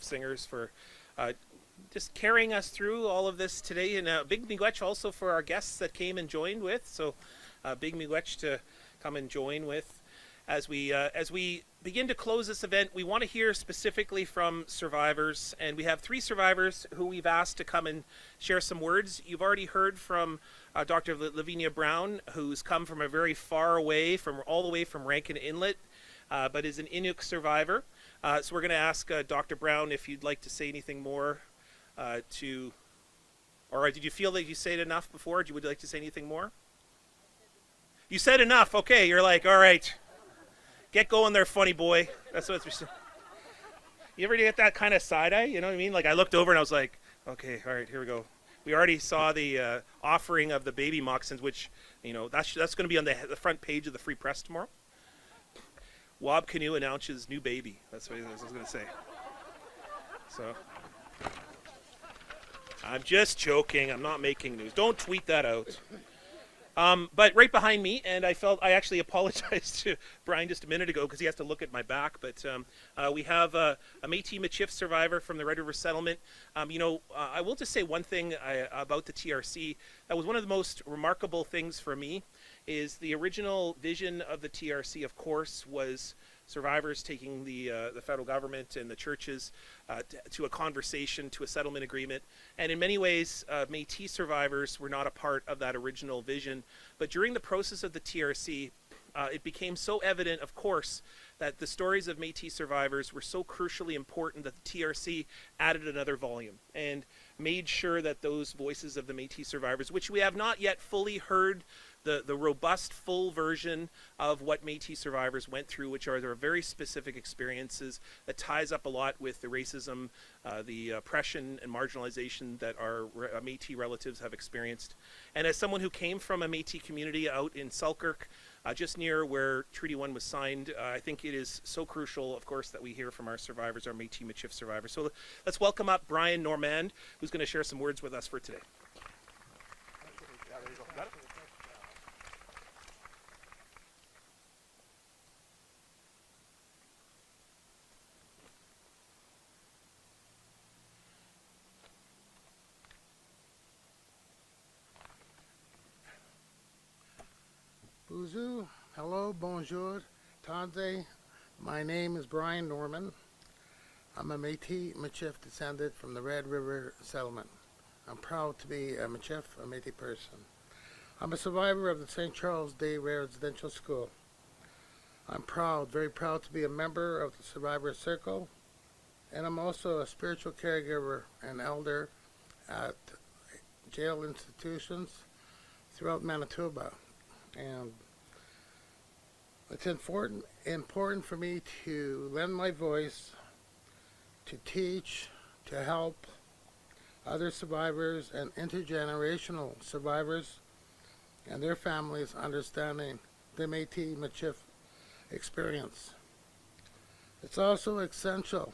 singers, for just carrying us through all of this today. And big miigwech also for our guests that came and joined with. So big miigwech to come and join with. As we begin to close this event, we want to hear specifically from survivors, and we have 3 survivors who we've asked to come and share some words. You've already heard from Dr. Lavinia Brown, who's come from a very far away, all the way from Rankin Inlet, but is an Inuk survivor. So we're going to ask Dr. Brown if you'd like to say anything more or did you feel that you said enough before? Would you like to say anything more? You said enough. Okay, you're like, all right. Get going there, funny boy. That's what it's. You ever get that kind of side eye? You know what I mean? Like I looked over and I was like, okay, all right, here we go. We already saw the offering of the baby moccasins, which, you know, that's going to be on the front page of the Free Press tomorrow. Wab Kinew announces new baby. That's what I was going to say. So, I'm just joking. I'm not making news. Don't tweet that out. But right behind me, and I actually apologized to Brian just a minute ago because he has to look at my back, but we have a Métis Michif survivor from the Red River Settlement. I will just say one thing about the TRC. That was one of the most remarkable things for me, is the original vision of the TRC, of course, was survivors taking the federal government and the churches to a conversation, to a settlement agreement. And in many ways, Métis survivors were not a part of that original vision. But during the process of the TRC, it became so evident, of course, that the stories of Métis survivors were so crucially important that the TRC added another volume and made sure that those voices of the Métis survivors, which we have not yet fully heard the robust, full version of what Métis survivors went through, which are their very specific experiences that ties up a lot with the racism, the oppression and marginalization that our Métis relatives have experienced. And as someone who came from a Métis community out in Selkirk, just near where Treaty 1 was signed, I think it is so crucial, of course, that we hear from our survivors, our Métis Michif survivors. So let's welcome up Brian Normand, who's going to share some words with us for today. Bonjour, hello, bonjour, Tanze. My name is Brian Norman. I'm a Métis Michif descendant from the Red River Settlement. I'm proud to be a Michif, a Métis person. I'm a survivor of the St. Charles Day Residential School. I'm proud, very proud to be a member of the Survivor Circle, and I'm also a spiritual caregiver and elder at jail institutions throughout Manitoba. And it's important for me to lend my voice, to teach, to help other survivors and intergenerational survivors and their families understanding the Métis Michif experience. It's also essential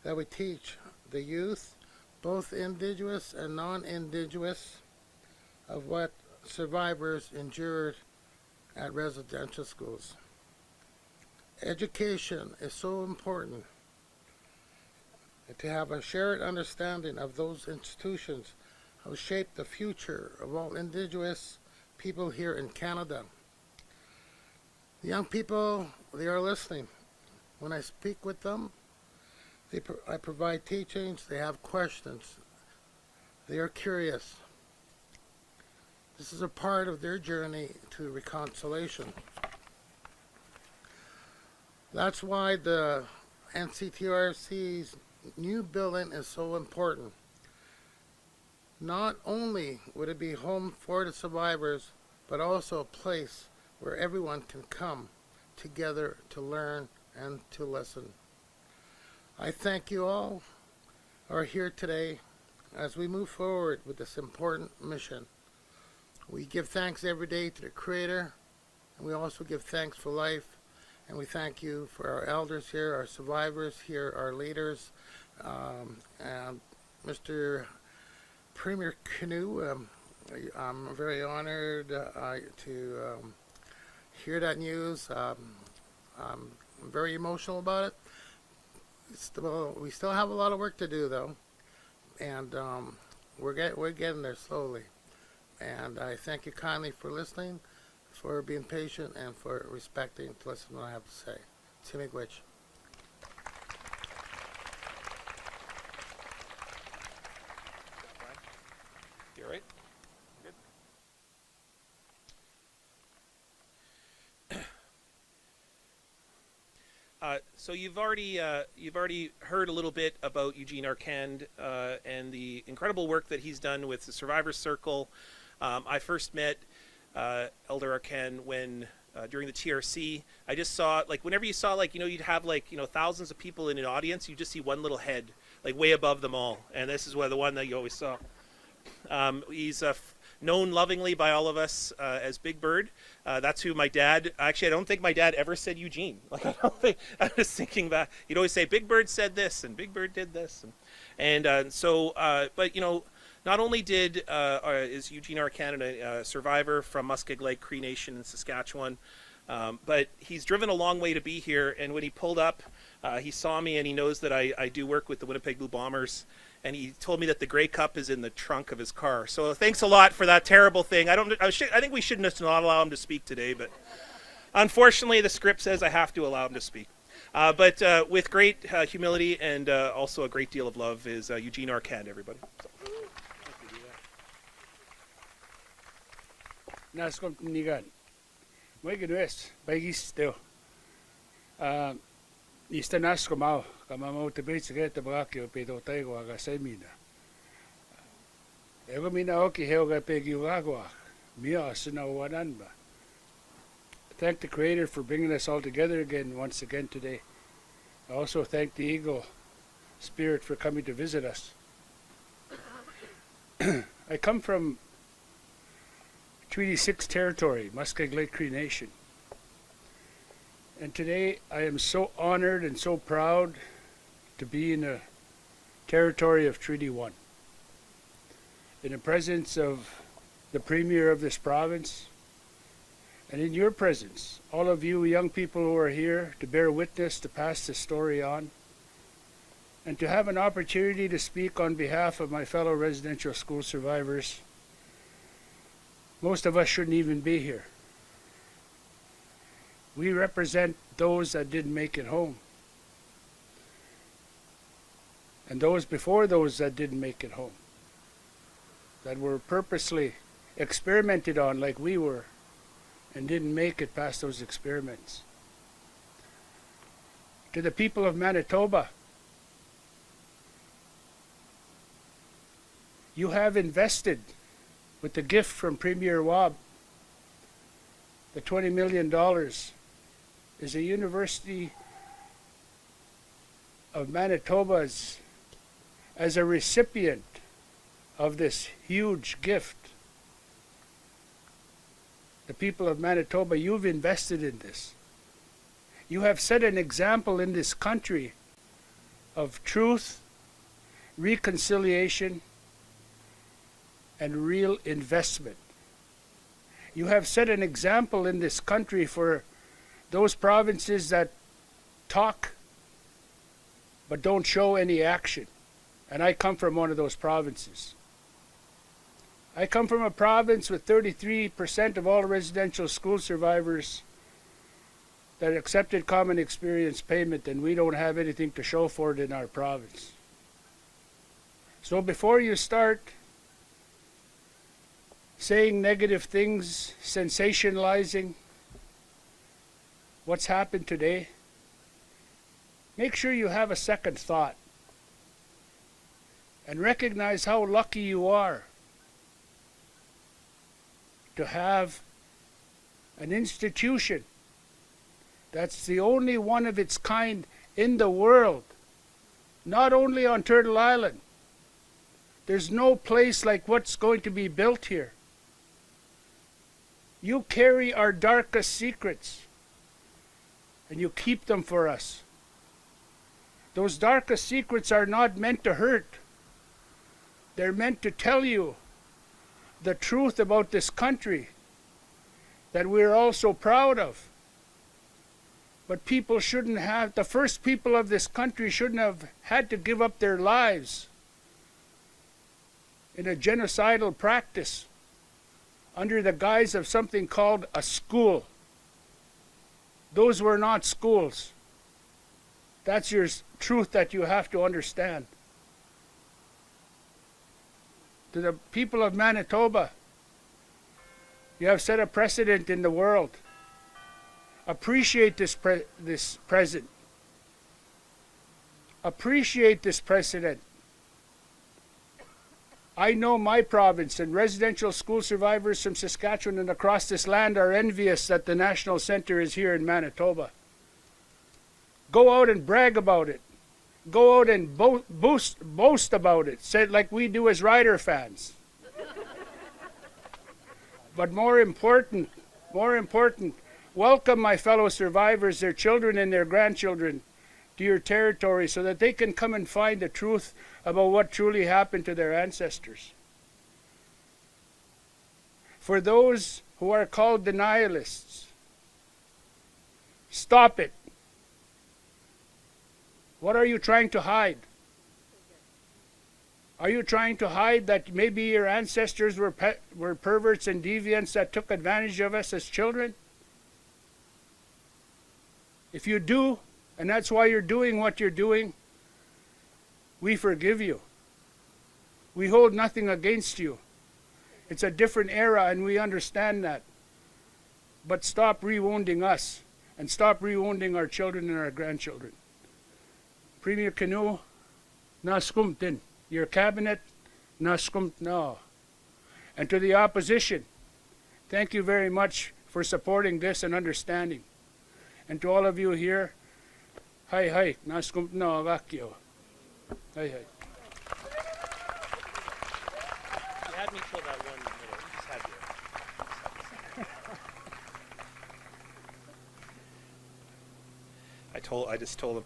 that we teach the youth, both Indigenous and non-Indigenous, of what survivors endured at residential schools. Education is so important, to have a shared understanding of those institutions who shape the future of all Indigenous people here in Canada. The young people, they are listening. When I speak with them, I provide teachings, they have questions, they are curious. This is a part of their journey to reconciliation. That's why the NCTRC's new building is so important. Not only would it be home for the survivors, but also a place where everyone can come together to learn and to listen. I thank you all who are here today as we move forward with this important mission. We give thanks every day to the Creator, and we also give thanks for life, and we thank you for our elders here, our survivors here, our leaders, and Mr. Premier Kinew. I'm very honored to hear that news. I'm very emotional about it. we still have a lot of work to do, though, and we're getting there slowly. And I thank you kindly for listening, for being patient, and for respecting to listen to what I have to say. Timigwich. You all right? So you've already heard a little bit about Eugene Arcand and the incredible work that he's done with the Survivor Circle. I first met Elder Arcand when during the TRC. I just saw, like, whenever you saw, like, you'd have, like, thousands of people in an audience, you just see one little head, like, way above them all, and this is the one that you always saw. He's known lovingly by all of us as Big Bird. That's who my dad, actually I don't think my dad ever said Eugene. Like, I was thinking back, he'd always say Big Bird said this and Big Bird did this. But not only is Eugene Arcand a survivor from Muskeg Lake Cree Nation in Saskatchewan, but he's driven a long way to be here, and when he pulled up, he saw me and he knows that I do work with the Winnipeg Blue Bombers. And he told me that the Grey Cup is in the trunk of his car. So thanks a lot for that terrible thing. I think we shouldn't not allow him to speak today, but unfortunately the script says I have to allow him to speak. But with great humility and also a great deal of love is Eugene Arcand, everybody. So. Nascom Niigaan. Michael Benarroch, Baigis still. Ista Nascom mau, kama mau te beits get bagaki o pedo taigo aga semina. Ego mina oki heoga pegi uagwa. Mia sina wananba. Thank the Creator for bringing us all together once again today. I also thank the Eagle Spirit for coming to visit us. I come from Treaty 6 territory, Muskeg Lake Cree Nation. And today I am so honored and so proud to be in the territory of Treaty 1. In the presence of the Premier of this province, and in your presence, all of you young people who are here to bear witness, to pass this story on, and to have an opportunity to speak on behalf of my fellow residential school survivors. Most of us shouldn't even be here. We represent those that didn't make it home. And those before those that didn't make it home. That were purposely experimented on like we were and didn't make it past those experiments. To the people of Manitoba, you have invested with the gift from Premier Wab, the $20 million is a University of Manitoba's as a recipient of this huge gift. The people of Manitoba, you've invested in this. You have set an example in this country of truth, reconciliation, and real investment. You have set an example in this country for those provinces that talk but don't show any action. And I come from one of those provinces. I come from a province with 33% of all residential school survivors that accepted common experience payment, and we don't have anything to show for it in our province. So before you start saying negative things, sensationalizing what's happened today, make sure you have a second thought and recognize how lucky you are to have an institution that's the only one of its kind in the world, not only on Turtle Island. There's no place like what's going to be built here. You carry our darkest secrets, and you keep them for us. Those darkest secrets are not meant to hurt. They're meant to tell you the truth about this country that we're all so proud of. But people shouldn't have, the first people of this country shouldn't have had to give up their lives in a genocidal practice under the guise of something called a school. Those were not schools. That's your truth that you have to understand. To the people of Manitoba, you have set a precedent in the world. Appreciate this present. Appreciate this precedent. I know my province and residential school survivors from Saskatchewan and across this land are envious that the National Centre is here in Manitoba. Go out and brag about it. Go out and boast about it. Say it like we do as Rider fans. But more important, welcome my fellow survivors, their children and their grandchildren to your territory so that they can come and find the truth about what truly happened to their ancestors. For those who are called denialists, stop it. What are you trying to hide? Are you trying to hide that maybe your ancestors were perverts and deviants that took advantage of us as children? If you do, and that's why you're doing what you're doing, we forgive you. We hold nothing against you. It's a different era and we understand that. But stop rewounding us and stop rewounding our children and our grandchildren. Premier Kinew, naskumtin. Your cabinet, naskumt na. And to the opposition, thank you very much for supporting this and understanding. And to all of you here, hi, naskumt na agakyo. Hi. You had me till that 1 minute. You just had to. I just told him.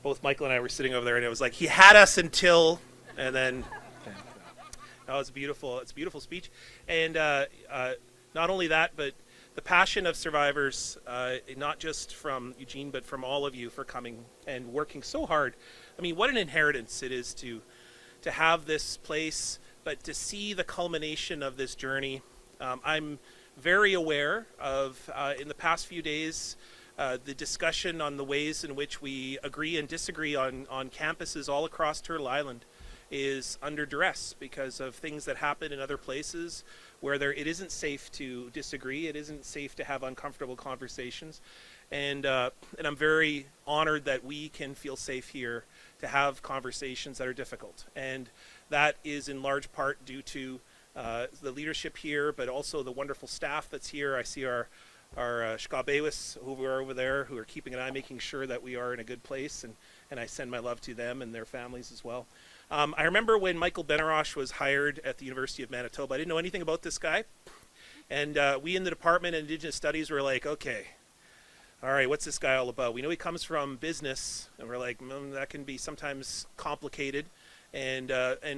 Both Michael and I were sitting over there, and it was like he had us until, and then. Oh, it's beautiful. It's a beautiful speech, and not only that, but the passion of survivors, not just from Eugene, but from all of you for coming and working so hard. I mean, what an inheritance it is to have this place, but to see the culmination of this journey. I'm very aware of, in the past few days, the discussion on the ways in which we agree and disagree on campuses all across Turtle Island is under duress because of things that happen in other places where it isn't safe to disagree, it isn't safe to have uncomfortable conversations. And I'm very honored that we can feel safe here to have conversations that are difficult. And that is in large part due to the leadership here, but also the wonderful staff that's here. I see our Shkabewis who are over there who are keeping an eye, making sure that we are in a good place, and I send my love to them and their families as well. I remember when Michael Benarroch was hired at the University of Manitoba. I didn't know anything about this guy, and we in the Department of Indigenous Studies were like, okay, all right, what's this guy all about? We know he comes from business, and we're like, that can be sometimes complicated. And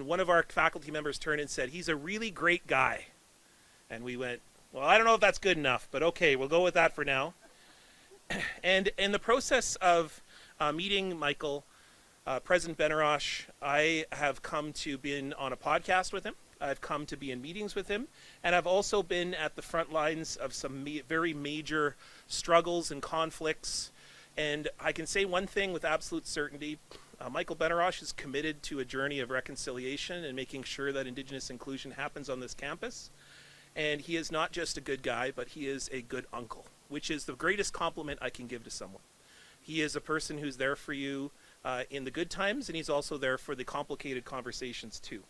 one of our faculty members turned and said, he's a really great guy. And we went, well, I don't know if that's good enough, but okay, we'll go with that for now. And in the process of meeting Michael, President Benarroch, I have come to be on a podcast with him. I've come to be in meetings with him, and I've also been at the front lines of some very major struggles and conflicts. And I can say one thing with absolute certainty. Michael Benarroch is committed to a journey of reconciliation and making sure that Indigenous inclusion happens on this campus. And he is not just a good guy, but he is a good uncle, which is the greatest compliment I can give to someone. He is a person who's there for you in the good times, and he's also there for the complicated conversations too.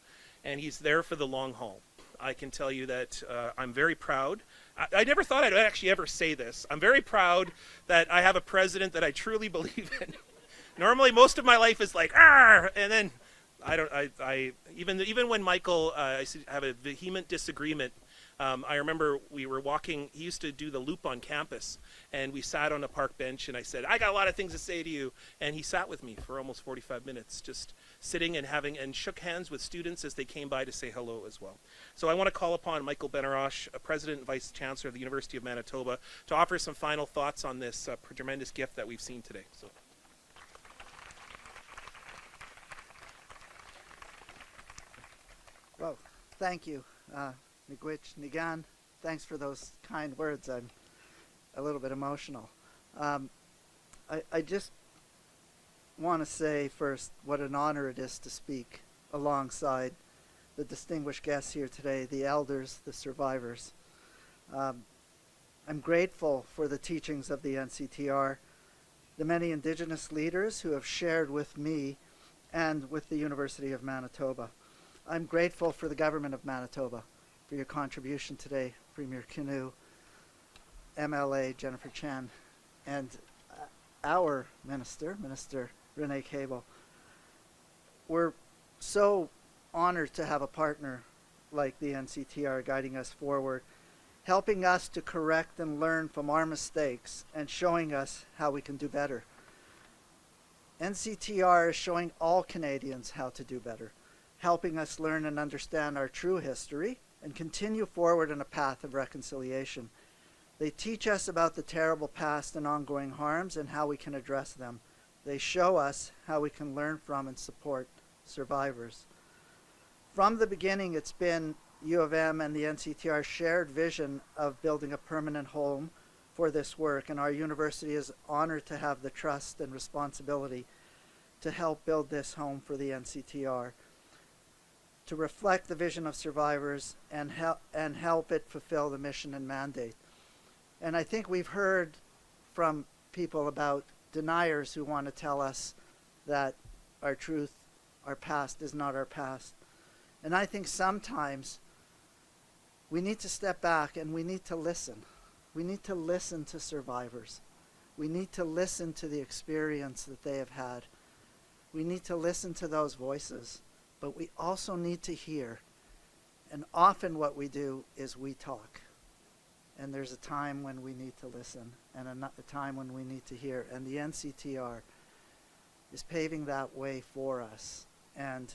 And he's there for the long haul. I can tell you that I'm very proud. I never thought I'd actually ever say this. I'm very proud that I have a president that I truly believe in. Normally, most of my life is like, "Arr!" And then even when Michael, I have a vehement disagreement. I remember we were walking, he used to do the loop on campus, and we sat on a park bench, and I said, I got a lot of things to say to you. And he sat with me for almost 45 minutes, just sitting and shook hands with students as they came by to say hello as well. So I want to call upon Michael Benarroch, President and Vice-Chancellor of the University of Manitoba, to offer some final thoughts on this tremendous gift that we've seen today. So. Well, thank you, Niigaan. Thanks for those kind words. I'm a little bit emotional. I just want to say first what an honor it is to speak alongside the distinguished guests here today, the elders, the survivors. I'm grateful for the teachings of the NCTR, the many Indigenous leaders who have shared with me and with the University of Manitoba. I'm grateful for the government of Manitoba for your contribution today, Premier Kinew, MLA Jennifer Chan, and our Minister Renee Cable. We're so honored to have a partner like the NCTR guiding us forward, helping us to correct and learn from our mistakes and showing us how we can do better. NCTR is showing all Canadians how to do better, helping us learn and understand our true history and continue forward in a path of reconciliation. They teach us about the terrible past and ongoing harms and how we can address them. They show us how we can learn from and support survivors. From the beginning, it's been U of M and the NCTR shared vision of building a permanent home for this work, and our university is honored to have the trust and responsibility to help build this home for the NCTR, to reflect the vision of survivors and help it fulfill the mission and mandate. And I think we've heard from people about deniers who want to tell us that our truth, our past is not our past. And I think sometimes we need to step back and we need to listen. We need to listen to survivors. We need to listen to the experience that they have had. We need to listen to those voices, but we also need to hear. And often what we do is we talk. And there's a time when we need to listen and a time when we need to hear. And the NCTR is paving that way for us. And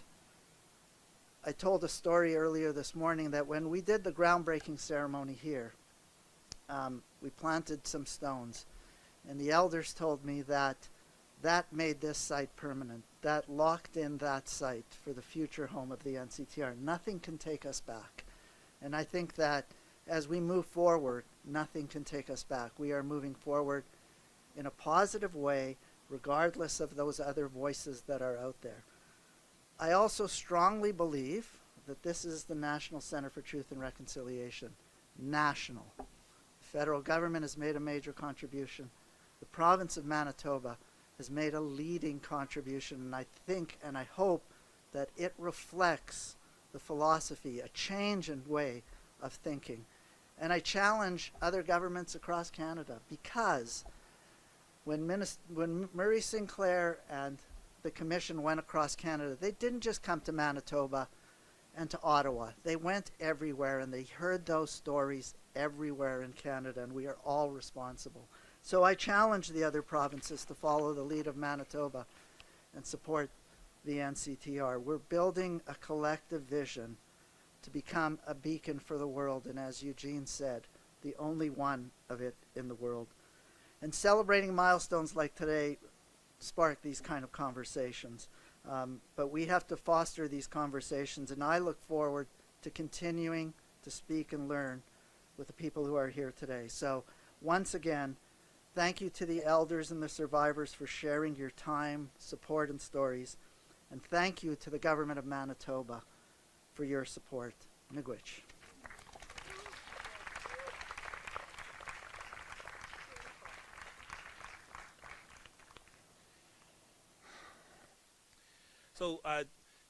I told a story earlier this morning that when we did the groundbreaking ceremony here, we planted some stones. And the elders told me that that made this site permanent. That locked in that site for the future home of the NCTR. Nothing can take us back. And I think that as we move forward, nothing can take us back. We are moving forward in a positive way, regardless of those other voices that are out there. I also strongly believe that this is the National Center for Truth and Reconciliation. National. The federal government has made a major contribution. The province of Manitoba has made a leading contribution, and I think and I hope that it reflects the philosophy, a change in way of thinking. And I challenge other governments across Canada, because when Murray Sinclair and the Commission went across Canada, they didn't just come to Manitoba and to Ottawa. They went everywhere, and they heard those stories everywhere in Canada, and we are all responsible. So I challenge the other provinces to follow the lead of Manitoba and support the NCTR. We're building a collective vision to become a beacon for the world, and as Eugene said, the only one of it in the world. And celebrating milestones like today spark these kind of conversations. But we have to foster these conversations, and I look forward to continuing to speak and learn with the people who are here today. So once again, thank you to the elders and the survivors for sharing your time, support, and stories. And thank you to the government of Manitoba for your support. Miigwech. So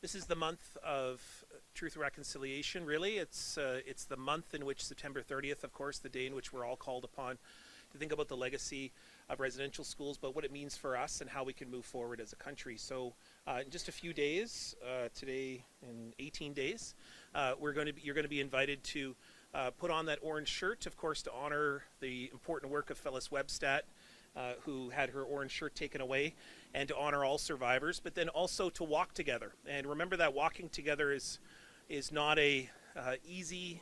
this is the month of Truth and Reconciliation, really. It's the month in which September 30th, of course, the day in which we're all called upon to think about the legacy of residential schools, but what it means for us and how we can move forward as a country. So in just a few days, today in 18 days, you're going to be invited to put on that orange shirt, of course, to honor the important work of Phyllis Webstat, who had her orange shirt taken away. and to honor all survivors, but then also to walk together. And remember that walking together is not a easy,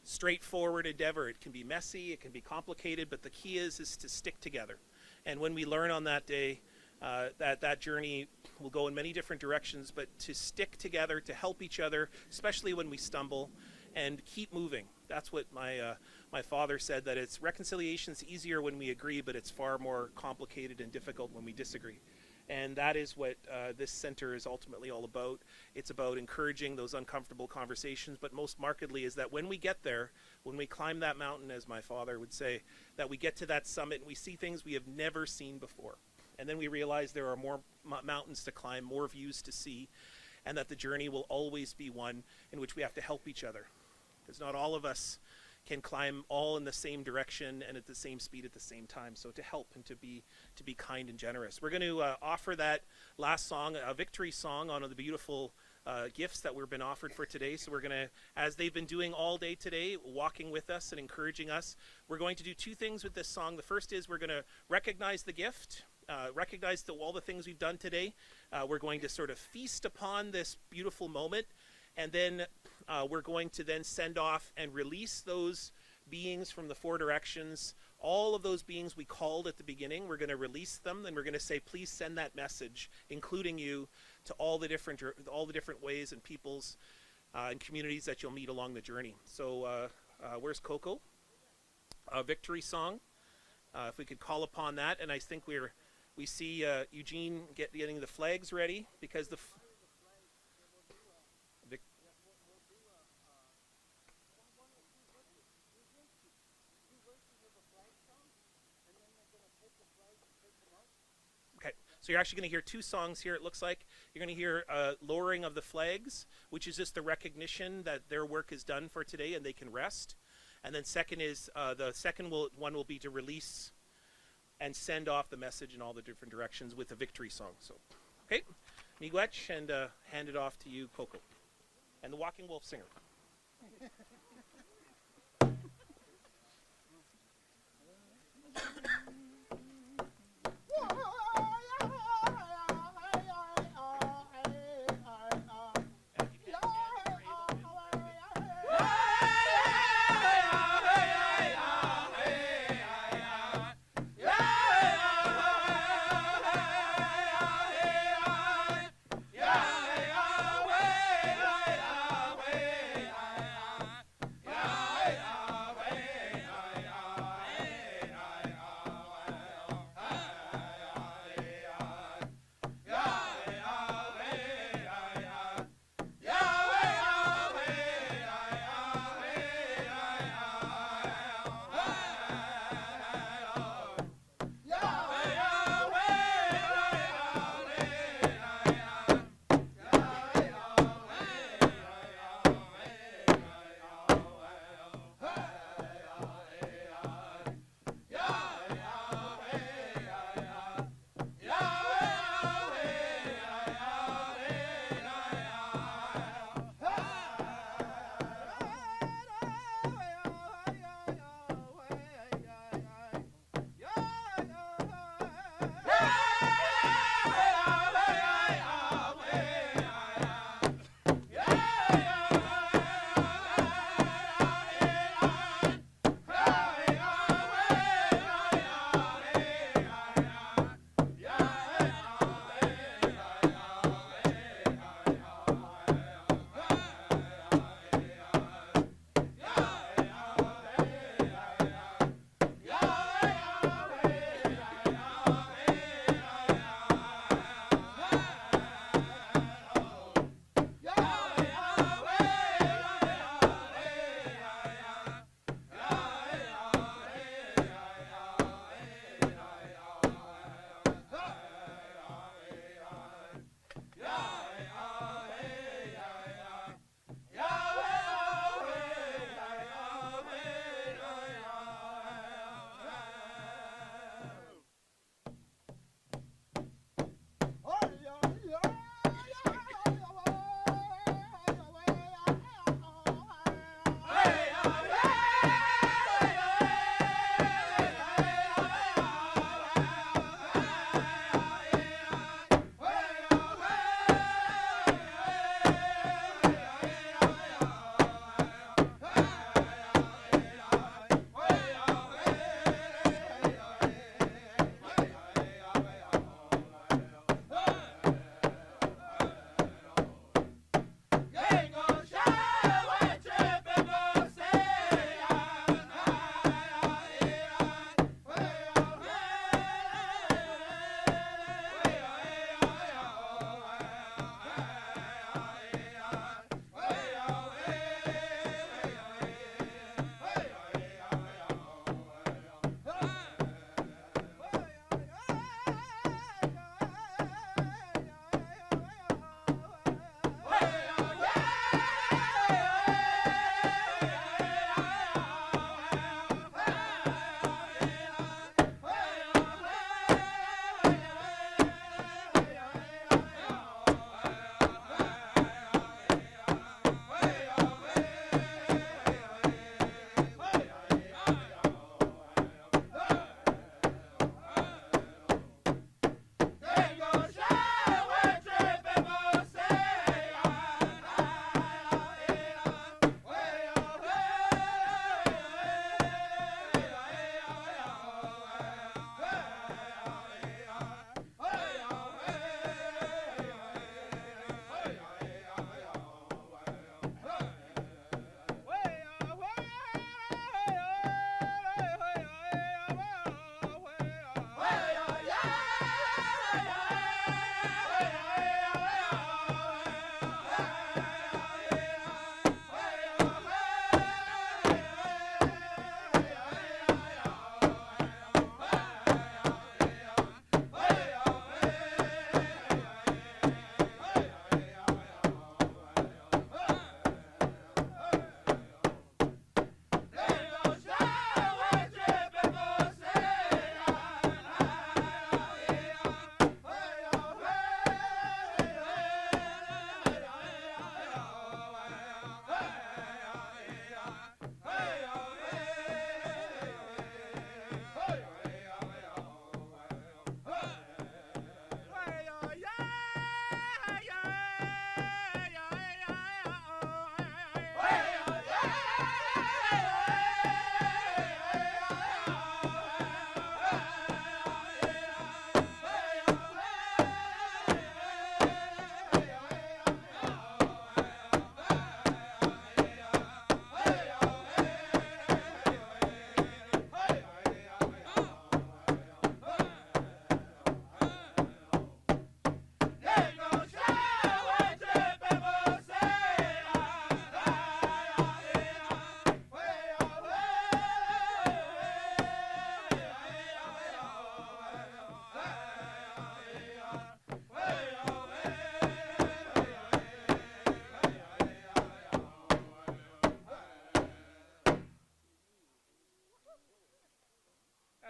straightforward endeavor. It can be messy, it can be complicated, but the key is to stick together. And when we learn on that day, that journey will go in many different directions, but to stick together, to help each other, especially when we stumble, and keep moving. That's what my father said, that it's reconciliation's easier when we agree, but it's far more complicated and difficult when we disagree. And that is what this center is ultimately all about. It's about encouraging those uncomfortable conversations, but most markedly is that when we get there, when we climb that mountain, as my father would say, that we get to that summit and we see things we have never seen before. And then we realize there are more mountains to climb, more views to see, and that the journey will always be one in which we have to help each other. Because not all of us can climb all in the same direction and at the same speed at the same time. So to help and to be kind and generous. We're going to offer that last song, a victory song, on the beautiful gifts that we've been offered for today. So we're going to, as they've been doing all day today, walking with us and encouraging us, we're going to do two things with this song. The first is we're going to recognize the gift, recognize all the things we've done today. We're going to sort of feast upon this beautiful moment. And then we're going to then send off and release those beings from the four directions. All of those beings we called at the beginning, we're going to release them, and we're going to say, please send that message, including you, to all the different ways and peoples and communities that you'll meet along the journey. So where's Coco? A victory song. If we could call upon that, and I think we see Eugene getting the flags ready, because the So you're actually going to hear two songs here, it looks like. You're going to hear lowering of the flags, which is just the recognition that their work is done for today and they can rest. And then second is, the second one will be to release and send off the message in all the different directions with a victory song. So, okay, miigwech, and hand it off to you, Coco. And the Walking Wolf Singer.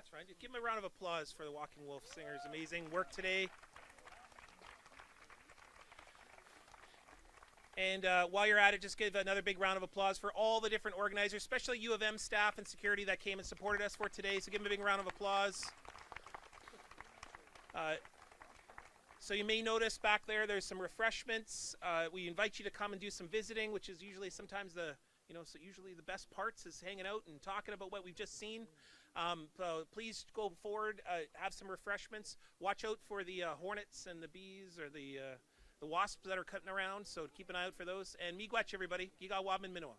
That's fine. Just give them a round of applause for the Walking Wolf Singers. Amazing work today. And while you're at it, just give another big round of applause for all the different organizers, especially U of M staff and security that came and supported us for today. So give them a big round of applause. So you may notice back there's some refreshments. We invite you to come and do some visiting, which is usually sometimes usually the best parts is hanging out and talking about what we've just seen. So please go forward, have some refreshments. Watch out for the hornets and the bees or the wasps that are cutting around, so keep an eye out for those. And miigwech, everybody. Giga Wab Minoa.